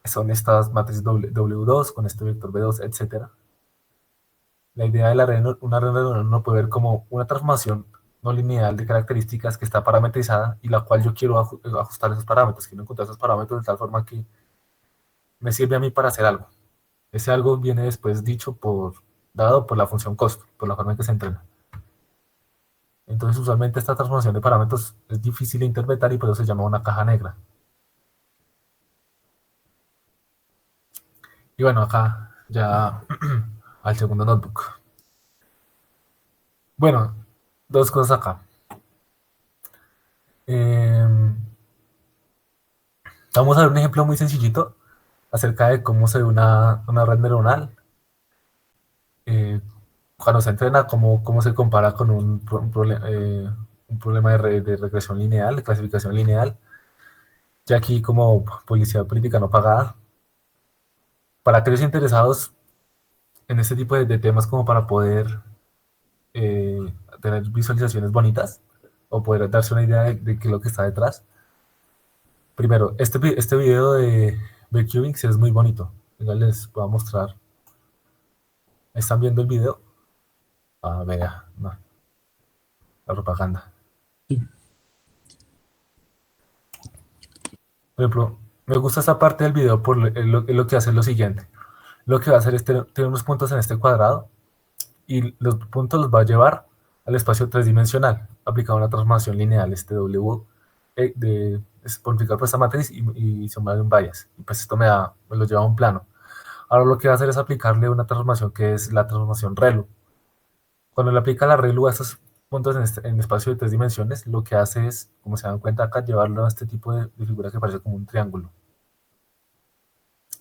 son estas matrices W2 con este vector B2, etc. La idea de una red neuronal no puede ver como una transformación no lineal de características que está parametrizada y la cual yo quiero ajustar esos parámetros, quiero encontrar esos parámetros de tal forma que me sirve a mí para hacer algo. Ese algo viene después dado por la función costo, por la forma en que se entrena. Entonces, usualmente esta transformación de parámetros es difícil de interpretar y por eso se llama una caja negra. Y bueno, acá ya al segundo notebook. Bueno, dos cosas acá. Vamos a ver un ejemplo muy sencillito acerca de cómo se ve una red neuronal. Cuando se entrena, cómo se compara con un problema de regresión lineal, de clasificación lineal. Ya aquí como publicidad política no pagada. Para aquellos interesados en este tipo de temas como para poder tener visualizaciones bonitas o poder darse una idea de qué es lo que está detrás. Primero, este video de Cubing sí es muy bonito. Ya les voy a mostrar. ¿Están viendo el video? Ah, vea, no, la propaganda. Sí. Por ejemplo, me gusta esta parte del video por lo que hace es lo siguiente. Lo que va a hacer es tener unos puntos en este cuadrado y los puntos los va a llevar al espacio tridimensional, aplicado una transformación lineal, este W es por aplicar por esta matriz y sumar un bias. Y pues esto me lo lleva a un plano. Ahora lo que va a hacer es aplicarle una transformación que es la transformación ReLU. Cuando le aplica la ReLU a estos puntos en espacio de 3 dimensiones, lo que hace es, como se dan cuenta acá, llevarlo a este tipo de figura que parece como un triángulo.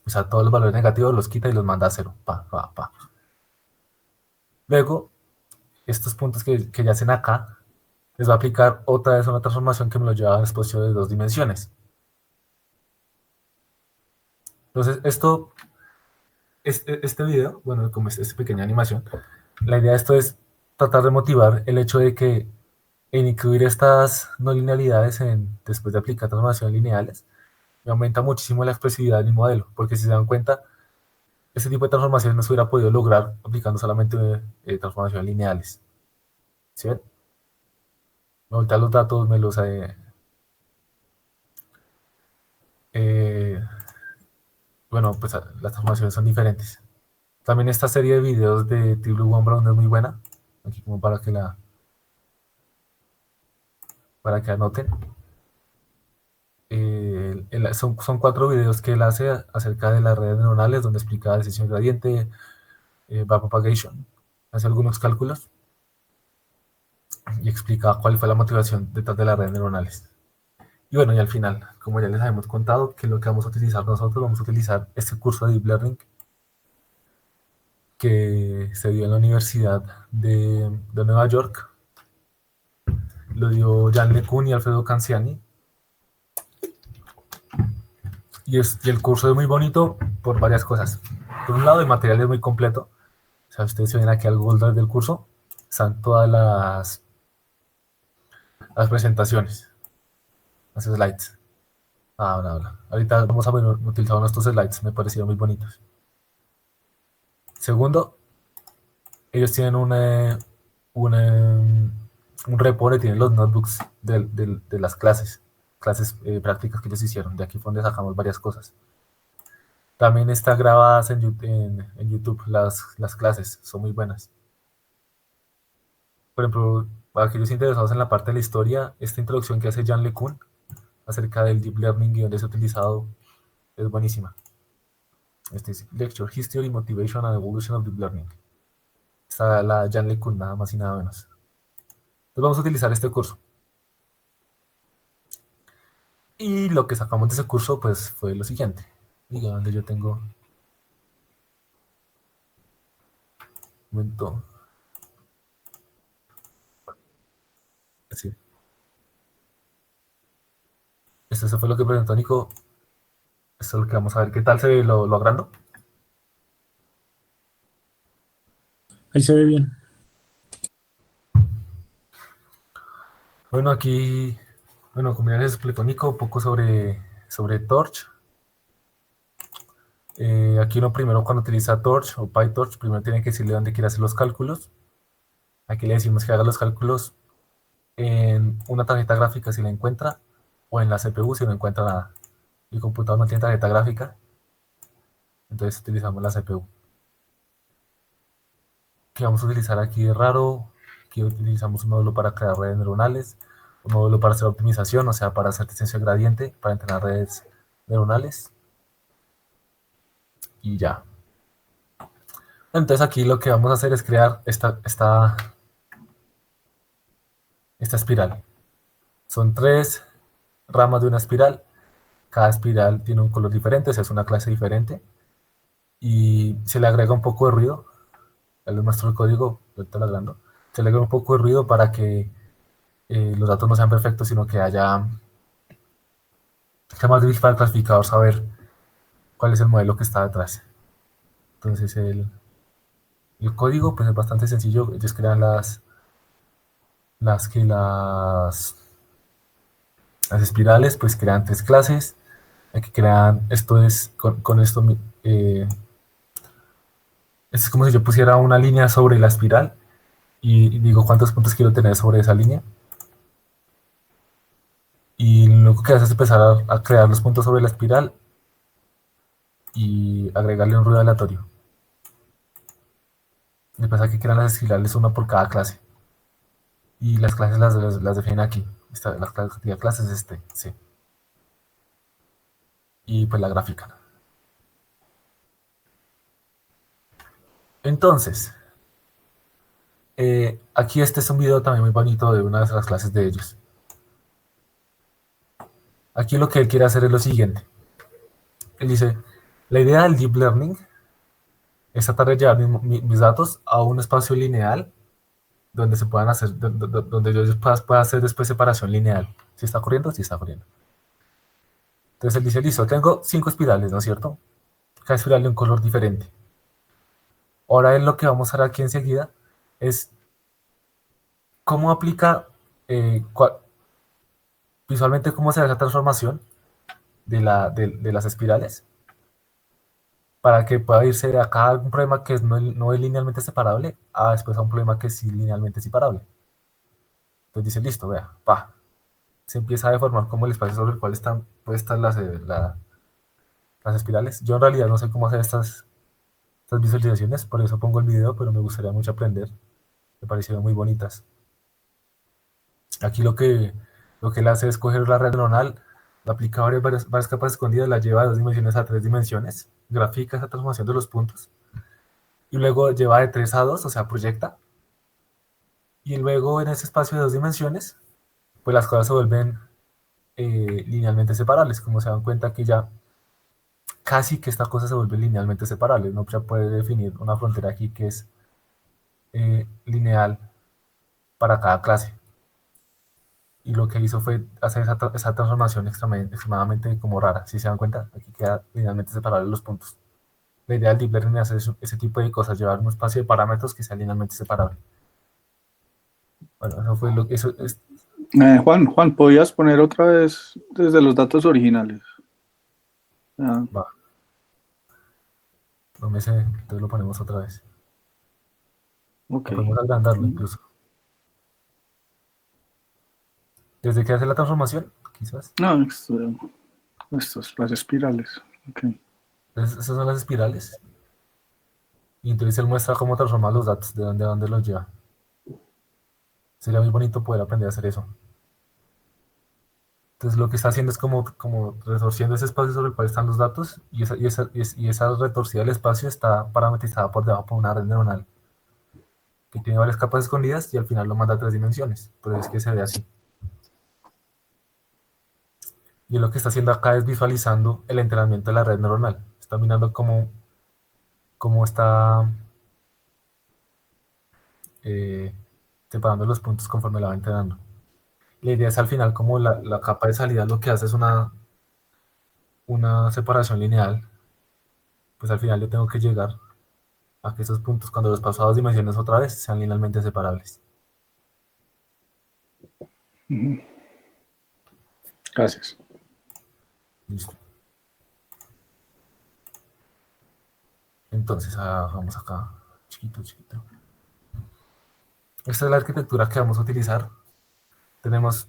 O sea, todos los valores negativos los quita y los manda a cero. Pa, pa, pa. Luego, estos puntos que ya hacen acá, les va a aplicar otra vez una transformación que me lo lleva a un espacio de 2 dimensiones. Entonces, este video, bueno, como esta pequeña animación, la idea de esto es tratar de motivar el hecho de que en incluir estas no linealidades después de aplicar transformaciones lineales, me aumenta muchísimo la expresividad de mi modelo, porque si se dan cuenta, este tipo de transformaciones no se hubiera podido lograr aplicando solamente transformaciones lineales. ¿Sí ven? Ahorita los datos me los... bueno, pues las transformaciones son diferentes. También esta serie de videos de T-Blue One Brown es muy buena, aquí como para que anoten. Son 4 videos que él hace acerca de las redes neuronales, donde explica decisión gradiente, backpropagation, hace algunos cálculos y explica cuál fue la motivación detrás de las redes neuronales. Y bueno, y al final, como ya les habíamos contado, que lo que vamos a utilizar nosotros, vamos a utilizar este curso de Deep Learning que se dio en la Universidad de Nueva York. Lo dio Jan LeCun y Alfredo Canziani. Y el curso es muy bonito por varias cosas. Por un lado, el material es muy completo. O sea, ustedes se ven aquí al Google del curso, están todas las presentaciones, las slides. Habla. Ahorita vamos a utilizar nuestros slides, me parecieron muy bonitos. Segundo, ellos tienen un repo, tienen los notebooks de las clases prácticas que ellos hicieron. De aquí fue donde sacamos varias cosas. También están grabadas en YouTube las clases, son muy buenas. Por ejemplo, para aquellos interesados en la parte de la historia, esta introducción que hace Jan LeCun acerca del Deep Learning y dónde se ha utilizado es buenísima. Este es Lecture, History, Motivation and Evolution of Deep Learning. Está la Jan LeCun, nada más y nada menos. Entonces vamos a utilizar este curso. Y lo que sacamos de ese curso pues fue lo siguiente. Diga donde yo tengo... Un momento. Sí. Esto fue lo que presentó Nico. Esto es lo que vamos a ver. ¿Qué tal se ve? ¿Lo agrando? Ahí se ve bien. Bueno, aquí, como ya les explicó Nico, un poco sobre Torch. Aquí uno primero cuando utiliza Torch o PyTorch, primero tiene que decirle dónde quiere hacer los cálculos. Aquí le decimos que haga los cálculos en una tarjeta gráfica si la encuentra, o en la CPU si no encuentra nada. Mi computador no tiene tarjeta gráfica, entonces utilizamos la CPU. ¿Qué vamos a utilizar aquí de raro? Aquí utilizamos un módulo para crear redes neuronales, un módulo para hacer optimización, o sea, para hacer descenso de gradiente, para entrenar redes neuronales. Y ya. Entonces aquí lo que vamos a hacer es crear esta espiral. Son 3 ramas de una espiral. Cada espiral tiene un color diferente, o sea, es una clase diferente. Y se le agrega un poco de ruido. Ya les muestro el código, ahorita lo agrando. Se le agrega un poco de ruido para que los datos no sean perfectos, sino que sea más difícil para el clasificador saber cuál es el modelo que está detrás. Entonces el código pues es bastante sencillo. Ellos crean las espirales, pues crean 3 clases. Aquí crean, esto es, con esto, es como si yo pusiera una línea sobre la espiral y digo cuántos puntos quiero tener sobre esa línea. Y lo único que hace es empezar a crear los puntos sobre la espiral y agregarle un ruido aleatorio. Después aquí crean las espirales, una por cada clase. Y las clases las definen aquí. La cantidad de clases es sí. Y pues la gráfica. Entonces, aquí este es un video también muy bonito de una de las clases de ellos. Aquí lo que él quiere hacer es lo siguiente. Él dice, la idea del Deep Learning es tratar de llevar mis datos a un espacio lineal donde se puedan hacer, donde yo pueda hacer después separación lineal. ¿Sí está corriendo? Sí está corriendo. Entonces él dice, listo, tengo 5 espirales, ¿no es cierto? Cada espiral de un color diferente. Ahora él lo que vamos a hacer aquí enseguida es cómo aplica visualmente cómo se da esa transformación de las espirales para que pueda irse de acá a algún problema que no es linealmente separable a después a un problema que sí linealmente separable. Entonces dice, listo, vea, se empieza a deformar como el espacio sobre el cual están puestas las espirales. Yo en realidad no sé cómo hacer estas visualizaciones, por eso pongo el video, pero me gustaría mucho aprender. Me parecieron muy bonitas. Aquí lo que él hace es coger la red neuronal, la aplica a varias capas escondidas, la lleva de 2 dimensiones a 3 dimensiones, grafica esa transformación de los puntos, y luego lleva de 3 a 2, o sea, proyecta, y luego en ese espacio de 2 dimensiones, pues las cosas se vuelven linealmente separables. Como se dan cuenta que ya casi que esta cosa se vuelve linealmente separable. Uno ya puede definir una frontera aquí que es lineal para cada clase. Y lo que hizo fue hacer esa transformación extremadamente como rara. Si se dan cuenta, aquí queda linealmente separables los puntos. La idea del Deep Learning es hacer ese tipo de cosas, llevar un espacio de parámetros que sea linealmente separable. Bueno, eso fue lo que... Juan, ¿podías poner otra vez desde los datos originales? Va. No me sé, entonces lo ponemos otra vez. Ok. Podemos agrandarlo incluso. ¿Desde que hace la transformación? Quizás. No, estas, las espirales. Okay. Entonces, esas son las espirales. Y entonces él muestra cómo transformar los datos, de dónde a dónde los lleva. Sería muy bonito poder aprender a hacer eso. Entonces lo que está haciendo es como retorciendo ese espacio sobre el cual están los datos, y esa retorcida del espacio está parametrizada por debajo por una red neuronal que tiene varias capas escondidas y al final lo manda a 3 dimensiones. Pero es que se ve así. Y lo que está haciendo acá es visualizando el entrenamiento de la red neuronal. Está mirando cómo está separando los puntos conforme la va entrenando. La idea es al final como la capa de salida lo que hace es una separación lineal. Pues al final yo tengo que llegar a que esos puntos, cuando los paso a 2 dimensiones otra vez, sean linealmente separables. Gracias. Listo. Entonces, vamos acá, chiquito. Esta es la arquitectura que vamos a utilizar. Tenemos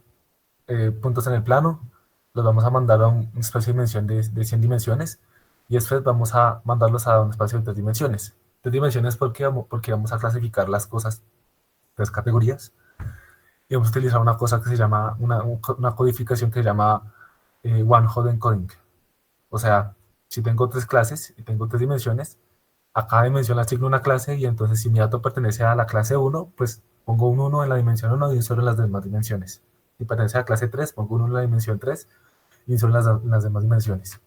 puntos en el plano, los vamos a mandar a un espacio de dimensión de 100 dimensiones, y después vamos a mandarlos a un espacio de 3 dimensiones. 3 dimensiones porque vamos a clasificar las cosas tres categorías. Y vamos a utilizar una cosa que se llama, una codificación que se llama one-hot encoding. O sea, si tengo tres clases y tengo tres dimensiones, a cada dimensión le asigno una clase y entonces si mi dato pertenece a la clase 1, pues pongo un 1 en la dimensión 1 y un 0 en las demás dimensiones. Si pertenece a la clase 3, pongo un 1 en la dimensión 3 y un 0 en las demás dimensiones.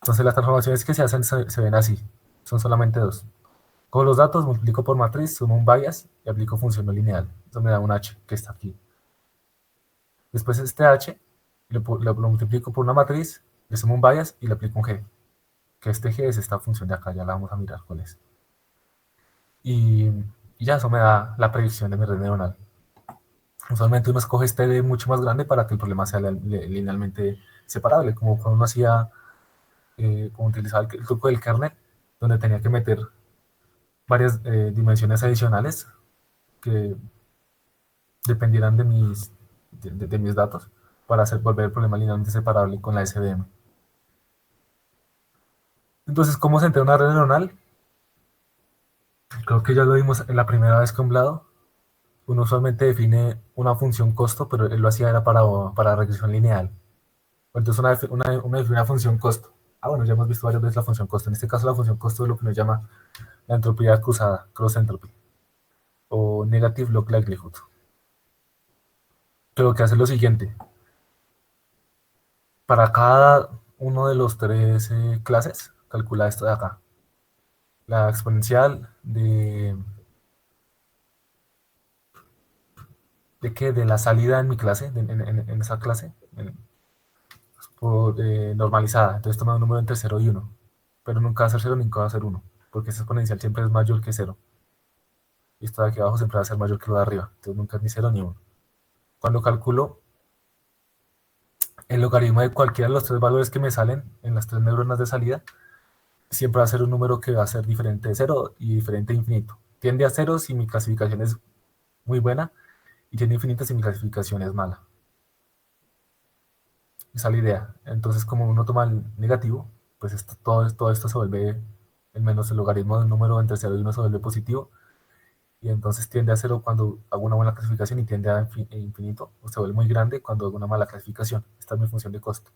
Entonces las transformaciones que se hacen se ven así, son solamente dos. Cojo los datos, multiplico por matriz, sumo un bias y aplico función no lineal. Eso me da un h que está aquí. Después este h lo multiplico por una matriz, le sumo un bias y le aplico un g. Que este g es esta función de acá, ya la vamos a mirar cuál es. Y ya eso me da la predicción de mi red neuronal. Usualmente uno escoge este D mucho más grande para que el problema sea linealmente separable, como cuando uno hacía, como utilizaba el truco del kernel, donde tenía que meter varias dimensiones adicionales que dependieran de mis datos para hacer volver el problema linealmente separable con la SVM. Entonces, ¿cómo se entrena una red neuronal? Creo que ya lo vimos en la primera vez con Vlado. Uno usualmente define una función costo, pero él lo hacía era para regresión lineal. Entonces uno define una función costo. Bueno, ya hemos visto varias veces la función costo. En este caso la función costo es lo que nos llama la entropía cruzada, cross entropy, o negative log likelihood. Que lo que hace es lo siguiente. Para cada uno de los tres clases, calcula esto de acá. La exponencial de la salida en mi clase, en esa clase, normalizada. Entonces toma un número entre 0 y 1. Pero nunca va a ser 0 ni nunca va a ser 1. Porque esa exponencial siempre es mayor que 0. Y esto de aquí abajo siempre va a ser mayor que lo de arriba. Entonces nunca es ni 0 ni 1. Cuando calculo el logaritmo de cualquiera de los tres valores que me salen en las tres neuronas de salida, siempre va a ser un número que va a ser diferente de 0 y diferente de infinito. Tiende a 0 si mi clasificación es muy buena y tiende a infinito si mi clasificación es mala. Esa es la idea. Entonces, como uno toma el negativo, pues todo esto se vuelve, el menos el logaritmo de un número entre 0 y 1 se vuelve positivo, y entonces tiende a 0 cuando hago una buena clasificación y tiende a infinito, o se vuelve muy grande cuando hago una mala clasificación. Esta es mi función de costo.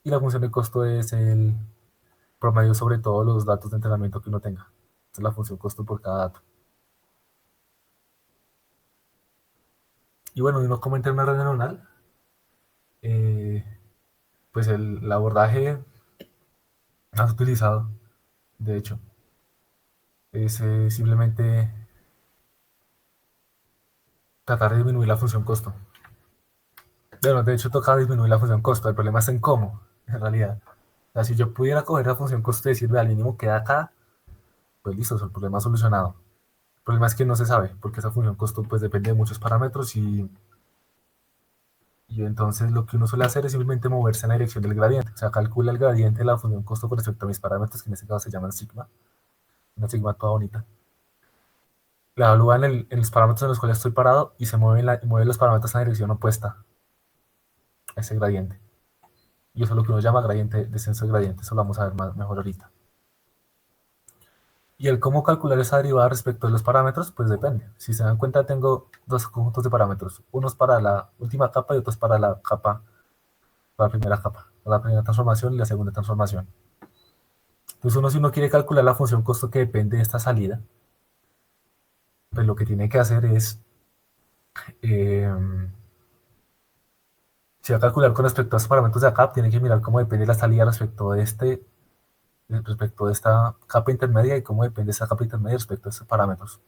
Y la función de costo es el promedio sobre todos los datos de entrenamiento que uno tenga. Esta es la función costo por cada dato. Y bueno, uno comenta en una red neuronal, pues el abordaje más utilizado, de hecho, es simplemente tratar de disminuir la función costo. Bueno, de hecho toca disminuir la función costo, el problema es en cómo, en realidad. O sea, si yo pudiera coger la función costo y decirle al mínimo queda acá, pues listo, el problema solucionado. El problema es que no se sabe, porque esa función costo pues depende de muchos parámetros y entonces lo que uno suele hacer es simplemente moverse en la dirección del gradiente. O sea, calcula el gradiente de la función costo con respecto a mis parámetros, que en este caso se llaman sigma, una sigma toda bonita. La evalúa en los parámetros en los cuales estoy parado y se mueve los parámetros en la dirección opuesta a ese gradiente. Y eso es lo que uno llama gradiente, descenso de gradiente. Eso lo vamos a ver mejor ahorita. Y el cómo calcular esa derivada respecto de los parámetros, pues depende. Si se dan cuenta, tengo dos conjuntos de parámetros. Unos para la última capa y otros para la primera capa. La primera transformación y la segunda transformación. Entonces si uno quiere calcular la función costo que depende de esta salida, pues lo que tiene que hacer es, si va a calcular con respecto a estos parámetros de acá, tiene que mirar cómo depende la salida respecto de esta capa intermedia y cómo depende esta capa intermedia respecto a estos parámetros.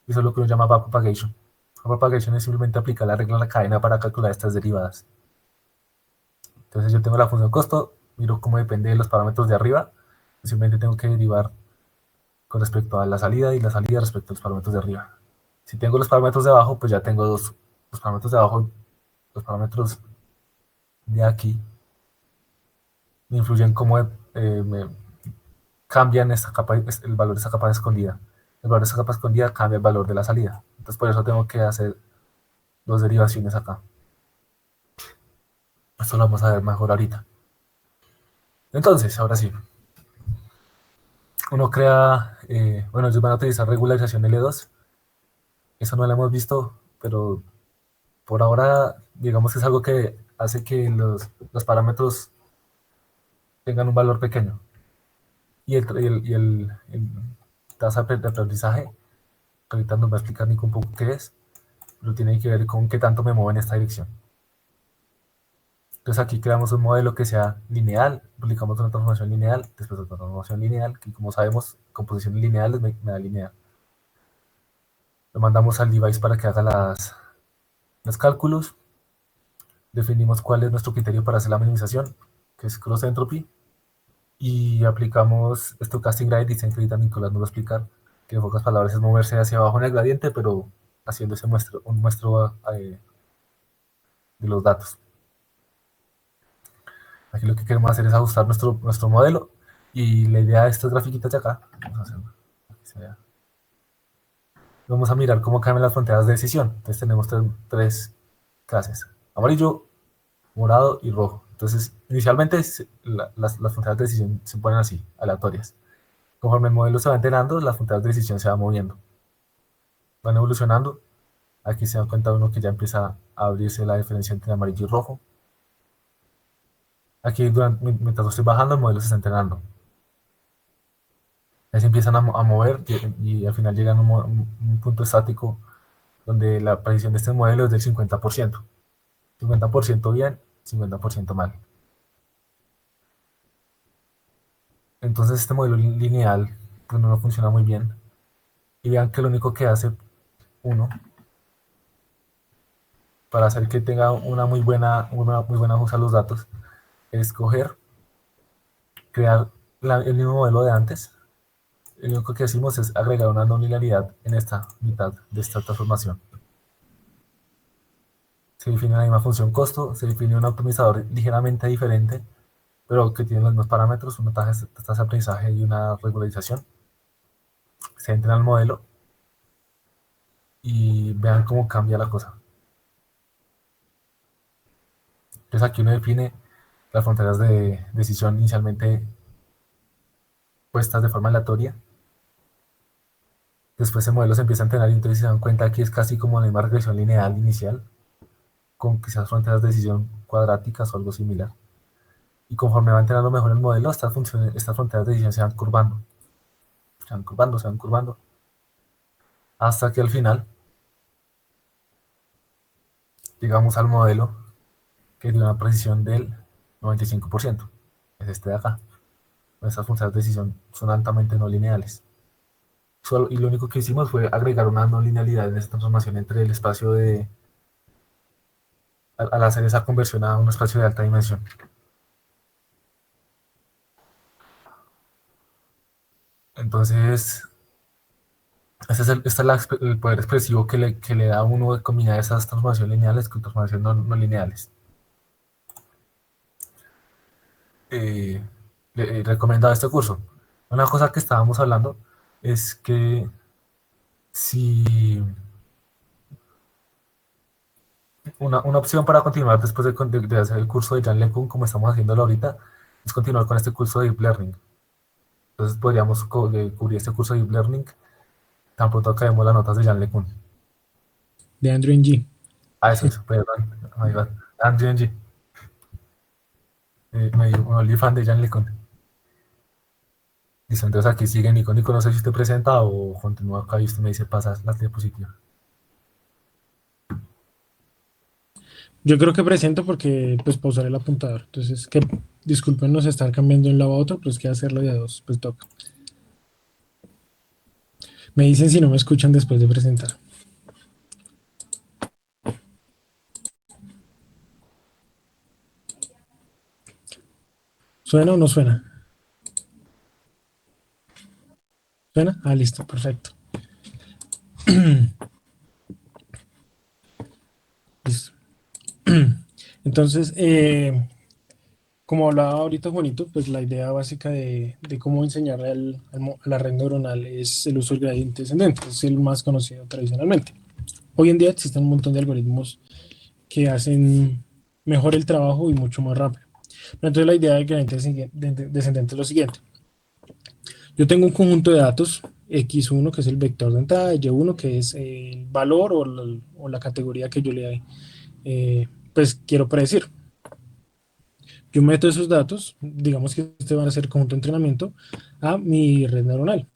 Eso es lo que uno llama backpropagation. Backpropagation es simplemente aplicar la regla de la cadena para calcular estas derivadas. Entonces yo tengo la función costo, miro cómo depende de los parámetros de arriba, simplemente tengo que derivar con respecto a la salida y la salida respecto a los parámetros de arriba. Si tengo los parámetros de abajo, pues ya tengo los parámetros de abajo, los parámetros de aquí me influyen cómo me cambian el valor de esta capa escondida. El valor de esta capa escondida cambia el valor de la salida. Entonces por eso tengo que hacer dos derivaciones acá. Esto lo vamos a ver mejor ahorita. Entonces, ahora sí. Uno crea, bueno, ellos van a utilizar regularización L2. Eso no lo hemos visto, pero por ahora, digamos que es algo que hace que los parámetros tengan un valor pequeño. Y el tasa de aprendizaje, que ahorita nos va a explicar Nico un poco qué es, pero tiene que ver con qué tanto me muevo en esta dirección. Entonces aquí creamos un modelo que sea lineal, aplicamos una transformación lineal, después otra transformación lineal, que como sabemos, composiciones lineales me da lineal. Lo mandamos al device para que haga los cálculos, definimos cuál es nuestro criterio para hacer la minimización, que es cross entropy, y aplicamos Stochastic Gradient, que ahorita Nicolás nos va a explicar, que en pocas palabras es moverse hacia abajo en el gradiente, pero haciendo un muestro de los datos. Aquí lo que queremos hacer es ajustar nuestro modelo, y la idea de estas grafiquitas de acá, vamos a mirar cómo cambian las fronteras de decisión. Entonces tenemos tres clases: amarillo, morado y rojo. Entonces, inicialmente las fronteras de decisión se ponen así, aleatorias. Conforme el modelo se va entrenando, las fronteras de decisión se van moviendo, van evolucionando. Aquí se da cuenta uno que ya empieza a abrirse la diferencia entre amarillo y rojo. Aquí, mientras estoy bajando, el modelo se está entrenando. Ahí se empiezan a mover y al final llegan a un punto estático donde la precisión de este modelo es del 50%. 50% bien, 50% mal. Entonces este modelo lineal pues no funciona muy bien. Y vean que lo único que hace uno para hacer que tenga una muy buena ajuste a los datos es crear el mismo modelo de antes. Lo único que hacemos es agregar una no linealidad en esta mitad de esta transformación. Se define la misma función costo, se define un optimizador ligeramente diferente, pero que tiene los mismos parámetros, una tasa de aprendizaje y una regularización. Se entra en el modelo y vean cómo cambia la cosa. Entonces aquí uno define las fronteras de decisión inicialmente puestas de forma aleatoria. Después el modelo se empieza a entrenar y entonces se dan cuenta que es casi como la misma regresión lineal inicial, con quizás fronteras de decisión cuadráticas o algo similar. Y conforme va entrenando mejor el modelo, estas fronteras de decisión se van curvando. Se van curvando, se van curvando. Hasta que al final llegamos al modelo que tiene una precisión del 95%. Es este de acá. Estas fronteras de decisión son altamente no lineales. Y lo único que hicimos fue agregar una no linealidad en esta transformación entre el espacio al hacer esa conversión a un espacio de alta dimensión. Entonces, este es el poder expresivo que le da a uno de combinar esas transformaciones lineales con transformaciones no lineales. Recomendado este curso. Una cosa que estábamos hablando es que si una opción para continuar después de hacer el curso de Jan LeCun, como estamos haciéndolo ahorita, es continuar con este curso de Deep Learning. Entonces podríamos cubrir este curso de Deep Learning tan pronto acabemos las notas de Jan LeCun. De Andrew Ng. Eso, perdón. Andrew Ng. Me volví fan de Jan LeCun. Listo, entonces aquí sigue Nico. Nico, no sé si usted presenta o continúa acá y usted me dice pasas la diapositiva. Yo creo que presento porque pues pausar el apuntador. Entonces, que disculpen nos estar cambiando de un lado a otro, pero es que hacerlo de a dos, pues toca. Me dicen si no me escuchan después de presentar. ¿Suena o no suena? ¿Suena? Ah, listo, perfecto. Listo. Entonces, como hablaba ahorita Juanito, pues la idea básica de cómo enseñarle a la red neuronal es el uso del gradiente descendente, es el más conocido tradicionalmente. Hoy en día existen un montón de algoritmos que hacen mejor el trabajo y mucho más rápido. Entonces la idea del gradiente descendente es lo siguiente. Yo tengo un conjunto de datos X1, que es el vector de entrada, y Y1, que es el valor o la categoría que yo le pues quiero predecir. Yo meto esos datos, digamos que este va a ser conjunto de entrenamiento, a mi red neuronal,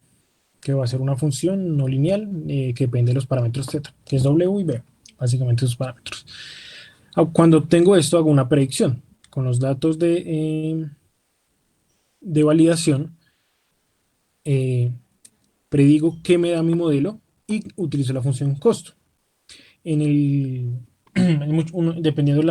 que va a ser una función no lineal que depende de los parámetros θ, que es W y B, básicamente esos parámetros. Cuando obtengo esto, hago una predicción. Con los datos de validación, eh, predigo qué me da mi modelo y utilizo la función costo. En el, dependiendo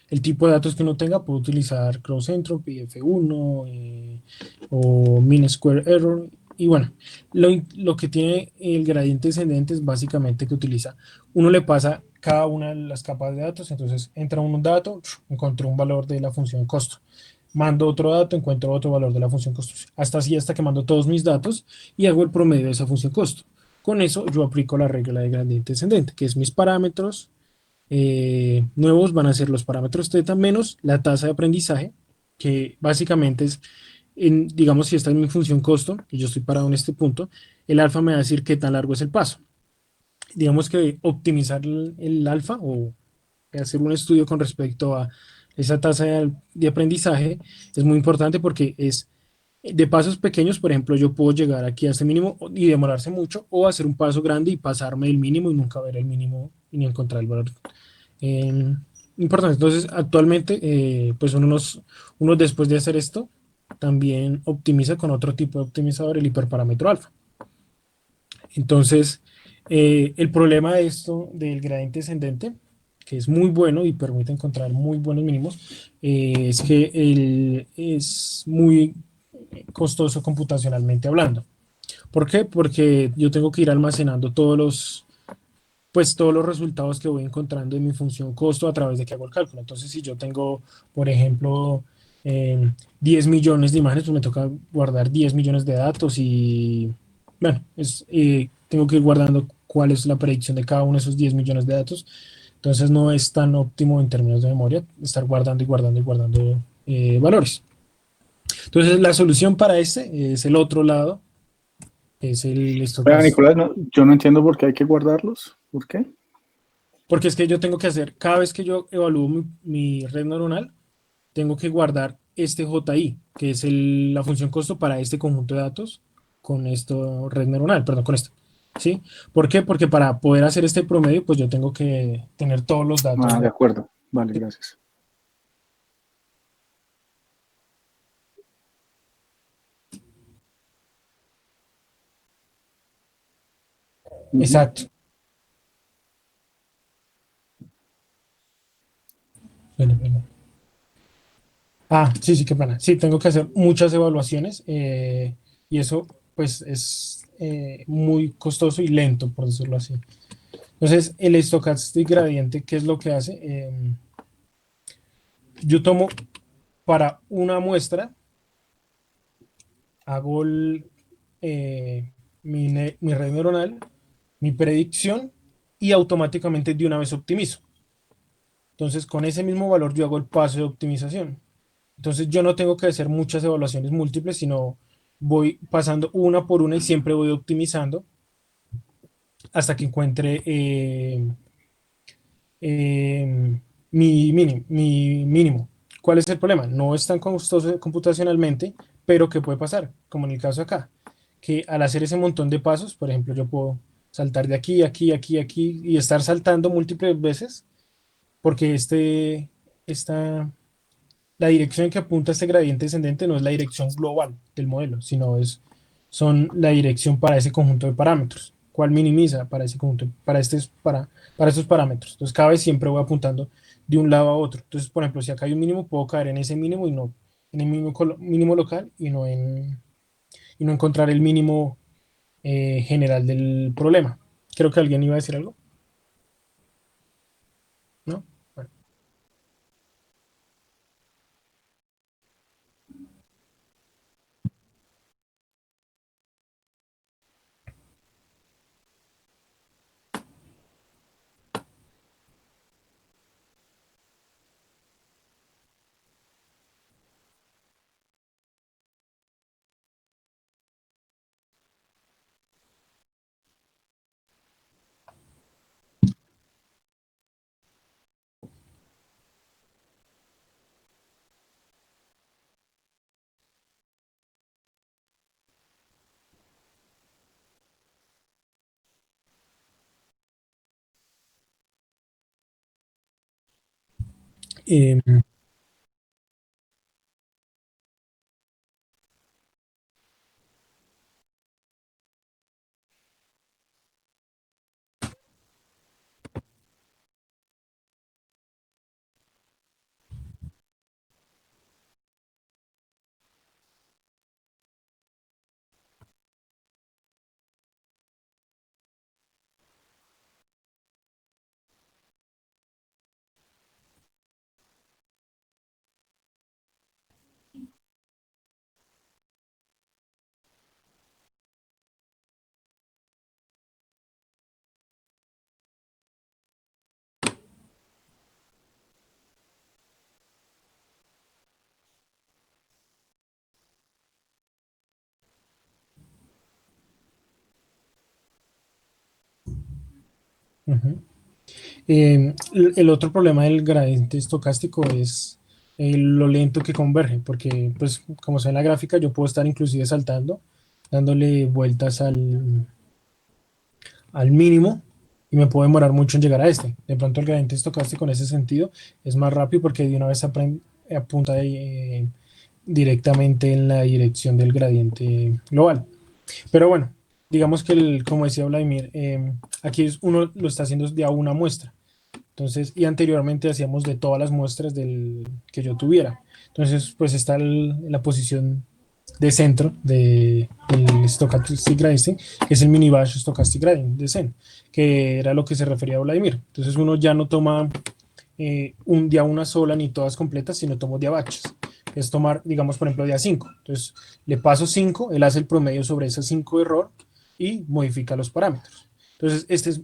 el tipo de datos que uno tenga, puedo utilizar cross entropy, F1 o mean square error. Y bueno, lo que tiene el gradiente descendente es básicamente que utiliza, uno le pasa cada una de las capas de datos, entonces entra un dato, encontró un valor de la función costo. Mando otro dato, encuentro otro valor de la función costo. Hasta así, hasta que mando todos mis datos y hago el promedio de esa función costo. Con eso yo aplico la regla de gradiente descendente, que es mis parámetros nuevos van a ser los parámetros θ menos la tasa de aprendizaje, que básicamente es, digamos, si esta es mi función costo, y yo estoy parado en este punto, el alfa me va a decir qué tan largo es el paso. Digamos que optimizar el alfa o hacer un estudio con respecto a esa tasa de aprendizaje es muy importante porque es de pasos pequeños. Por ejemplo, yo puedo llegar aquí a este mínimo y demorarse mucho, o hacer un paso grande y pasarme el mínimo y nunca ver el mínimo y ni encontrar el valor eh, importante. Entonces, actualmente, pues uno después de hacer esto, también optimiza con otro tipo de optimizador, el hiperparámetro alfa. Entonces, el problema de esto del gradiente descendente, que es muy bueno y permite encontrar muy buenos mínimos, es que es muy costoso computacionalmente hablando. ¿Por qué? Porque yo tengo que ir almacenando todos los resultados que voy encontrando en mi función costo a través de que hago el cálculo. Entonces, si yo tengo, por ejemplo, 10 millones de imágenes, pues me toca guardar 10 millones de datos y, bueno, tengo que ir guardando cuál es la predicción de cada uno de esos 10 millones de datos. Entonces, no es tan óptimo en términos de memoria estar guardando y guardando y guardando valores. Entonces, la solución para este es el otro lado, es el Vea, estocástico. Nicolás, yo no entiendo por qué hay que guardarlos. ¿Por qué? Porque es que yo tengo que hacer, cada vez que yo evalúo mi red neuronal, tengo que guardar este JI, que es la función costo para este conjunto de datos con esto, red neuronal, perdón, con esto. ¿Sí? ¿Por qué? Porque para poder hacer este promedio, pues yo tengo que tener todos los datos. Ah, de acuerdo. Vale, gracias. Ujú. Exacto. Bueno, bueno. Sí, sí, qué pena. Sí, tengo que hacer muchas evaluaciones y eso pues es muy costoso y lento, por decirlo así. Entonces, el stochastic gradiente, ¿qué es lo que hace? Yo tomo para una muestra, hago mi red neuronal, mi predicción y automáticamente de una vez optimizo. Entonces, con ese mismo valor yo hago el paso de optimización. Entonces, yo no tengo que hacer muchas evaluaciones múltiples, sino voy pasando una por una y siempre voy optimizando hasta que encuentre mi mínimo. ¿Cuál es el problema? No es tan costoso computacionalmente, pero ¿qué puede pasar? Como en el caso acá, que al hacer ese montón de pasos, por ejemplo, yo puedo saltar de aquí, aquí, aquí, aquí y estar saltando múltiples veces porque la dirección en que apunta este gradiente descendente no es la dirección global del modelo, sino son la dirección para ese conjunto de parámetros. ¿Cuál minimiza para ese conjunto, para esos parámetros? Entonces, cada vez siempre voy apuntando de un lado a otro. Entonces, por ejemplo, si acá hay un mínimo, puedo caer en ese mínimo y no en el mínimo local y no encontrar el mínimo general del problema. Creo que alguien iba a decir algo, ¿no? Bueno. Em, ujú. El otro problema del gradiente estocástico es lo lento que converge, porque pues como se ve en la gráfica, yo puedo estar inclusive saltando, dándole vueltas al mínimo y me puedo demorar mucho en llegar a este. De pronto el gradiente estocástico en ese sentido es más rápido porque de una vez apunta directamente en la dirección del gradiente global. Pero bueno, digamos que como decía Vladimir, aquí uno lo está haciendo de a una muestra. Entonces, y anteriormente hacíamos de todas las muestras que yo tuviera. Entonces, pues está la posición de centro del Stochastic Gradient, que es el mini batch Stochastic Gradient de Zen, que era lo que se refería a Vladimir. Entonces, uno ya no toma un día una sola ni todas completas, sino tomo día batches. Es tomar, digamos, por ejemplo, día 5. Entonces, le paso 5, él hace el promedio sobre esas 5 de error y modifica los parámetros. Entonces, este es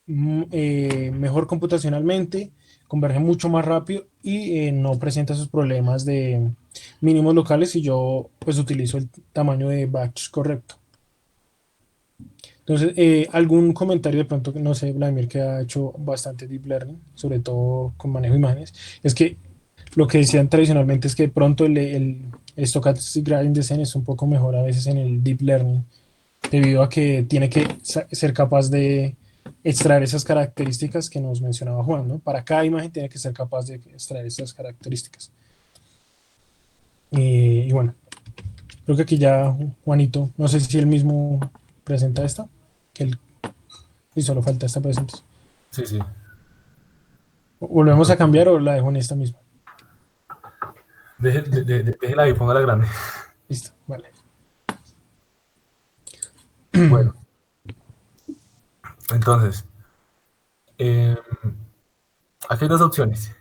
mejor computacionalmente, converge mucho más rápido y no presenta esos problemas de mínimos locales si yo pues utilizo el tamaño de batch correcto. Entonces, algún comentario de pronto, no sé, Vladimir, que ha hecho bastante deep learning, sobre todo con manejo de imágenes, es que lo que decían tradicionalmente es que de pronto el stochastic gradient descent es un poco mejor a veces en el deep learning, debido a que tiene que ser capaz de extraer esas características que nos mencionaba Juan, ¿no? Para cada imagen tiene que ser capaz de extraer esas características. Y bueno, creo que aquí ya Juanito, no sé si él mismo presenta esta, que él, y solo falta esta presentación. Sí, sí. ¿Volvemos a Entonces, cambiar o la dejo en esta misma? déjela ahí, póngala grande. Listo, vale. Bueno, entonces, eh, aquí hay dos opciones.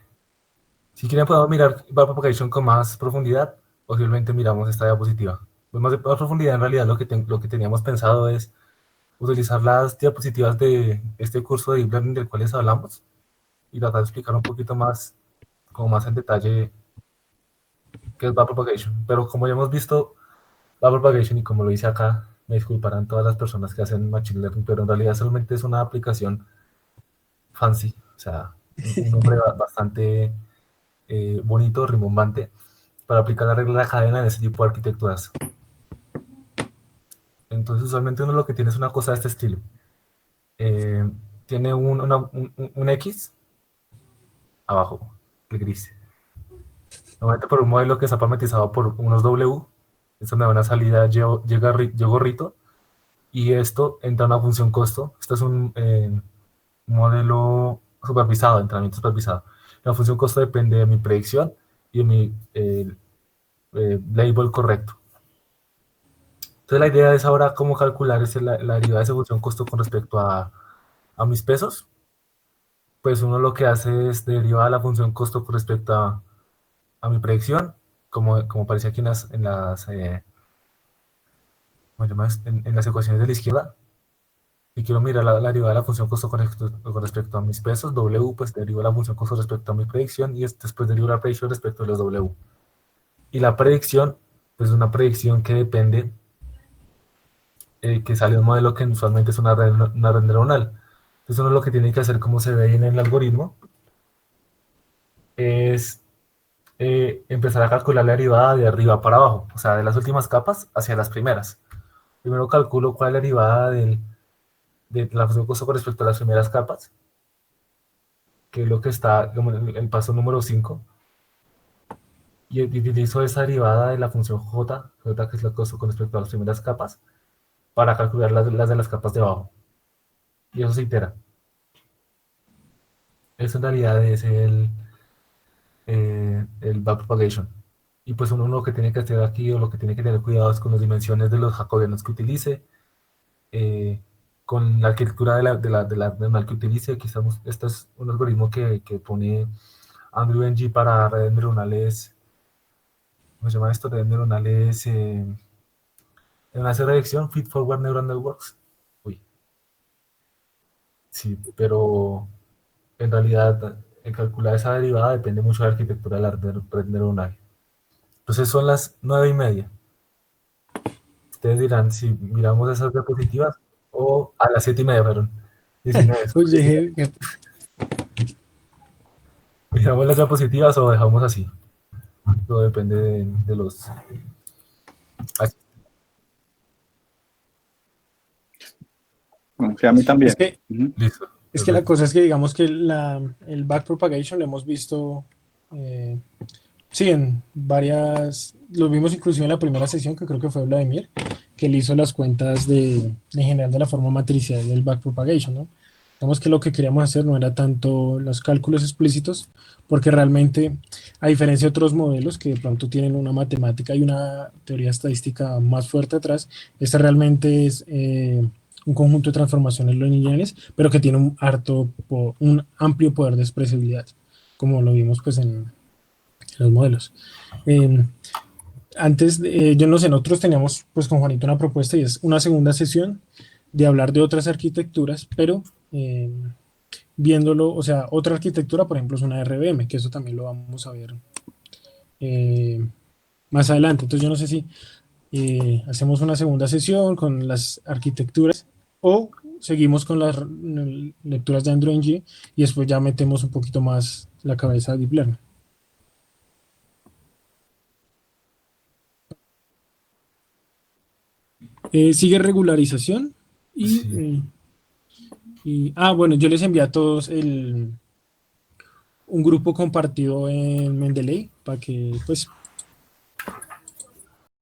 Si quieren podemos mirar Backpropagation con más profundidad, o simplemente miramos esta diapositiva. Pues más profundidad en realidad lo que teníamos pensado es utilizar las diapositivas de este curso de Deep Learning del cual les hablamos y tratar de explicar un poquito más, como más en detalle qué es Backpropagation. Pero como ya hemos visto, Backpropagation, y como lo hice acá, me disculparán todas las personas que hacen Machine Learning, pero en realidad solamente es una aplicación fancy, o sea, un nombre bastante bonito, rimbombante, para aplicar la regla de la cadena en ese tipo de arquitecturas. Entonces, usualmente uno lo que tiene es una cosa de este estilo. Eh, Tiene un X abajo, el gris. Normalmente por un modelo que está parametrizado por unos W, es donde va una salida yo gorrito, y esto entra a una función costo. Esto es un modelo supervisado, entrenamiento supervisado. La función costo depende de mi predicción y de mi label correcto. Entonces la idea es ahora cómo calcular la derivada de esa función costo con respecto a mis pesos. Pues uno lo que hace es derivar la función costo con respecto a mi predicción, como aparece aquí en las ecuaciones de la izquierda. Si quiero mirar la derivada de la función costo con respecto a mis pesos, W, pues derivo la función costo respecto a mi predicción y después derivo la predicción respecto a los W. Y la predicción, pues es una predicción que depende, que sale de un modelo que usualmente es una red neuronal. Entonces uno lo que tiene que hacer, como se ve ahí en el algoritmo, es empezar a calcular la derivada de arriba para abajo, o sea, de las últimas capas hacia las primeras. Primero calculo cuál es la derivada de la función costo con respecto a las primeras capas, que es lo que está como en el paso número 5, y utilizo esa derivada de la función J, que es la cosa con respecto a las primeras capas, para calcular las de las capas de abajo. Y eso se itera. Eso en realidad es el backpropagation. Y pues uno lo que tiene que hacer aquí, o lo que tiene que tener cuidado, es con las dimensiones de los jacobianos que utilice, eh, con la arquitectura de la que utilice. Aquí estamos, este es un algoritmo que pone Andrew Ng para redes neuronales. ¿Cómo se llama esto? Redes neuronales, enlace de dirección, Feed Forward Neural Networks. Uy, sí, pero en realidad, calcular esa derivada depende mucho de la arquitectura de la red neuronal. Entonces son las 9:30. Ustedes dirán si miramos esas diapositivas o a las 7:30, perdón. 19. Pues dije, Miramos las diapositivas o dejamos así. Todo depende de los. Así, Bueno, sí, a mí también. Ujú. listo. es que la Perfecto. cosa es que digamos que el backpropagation lo hemos visto, eh, sí, en varias, lo vimos inclusive en la primera sesión, que creo que fue Vladimir, que él hizo las cuentas de general de la forma matricial del backpropagation, ¿no? Digamos que lo que queríamos hacer no era tanto los cálculos explícitos, porque realmente, a diferencia de otros modelos que de pronto tienen una matemática y una teoría estadística más fuerte atrás, esta realmente es un conjunto de transformaciones lineales, pero que tiene un amplio poder de expresibilidad, como lo vimos pues en los modelos. Eh, yo no sé, nosotros teníamos pues con Juanito una propuesta y es una segunda sesión de hablar de otras arquitecturas, pero viéndolo, o sea, otra arquitectura, por ejemplo, es una RBM, que eso también lo vamos a ver eh, más adelante. Entonces yo no sé si hacemos una segunda sesión con las arquitecturas o seguimos con las lecturas de Andrew Ng y después ya metemos un poquito más la cabeza de Deep Learning. Sigue regularización Sí, bueno, yo les envié a todos un grupo compartido en Mendeley para que pues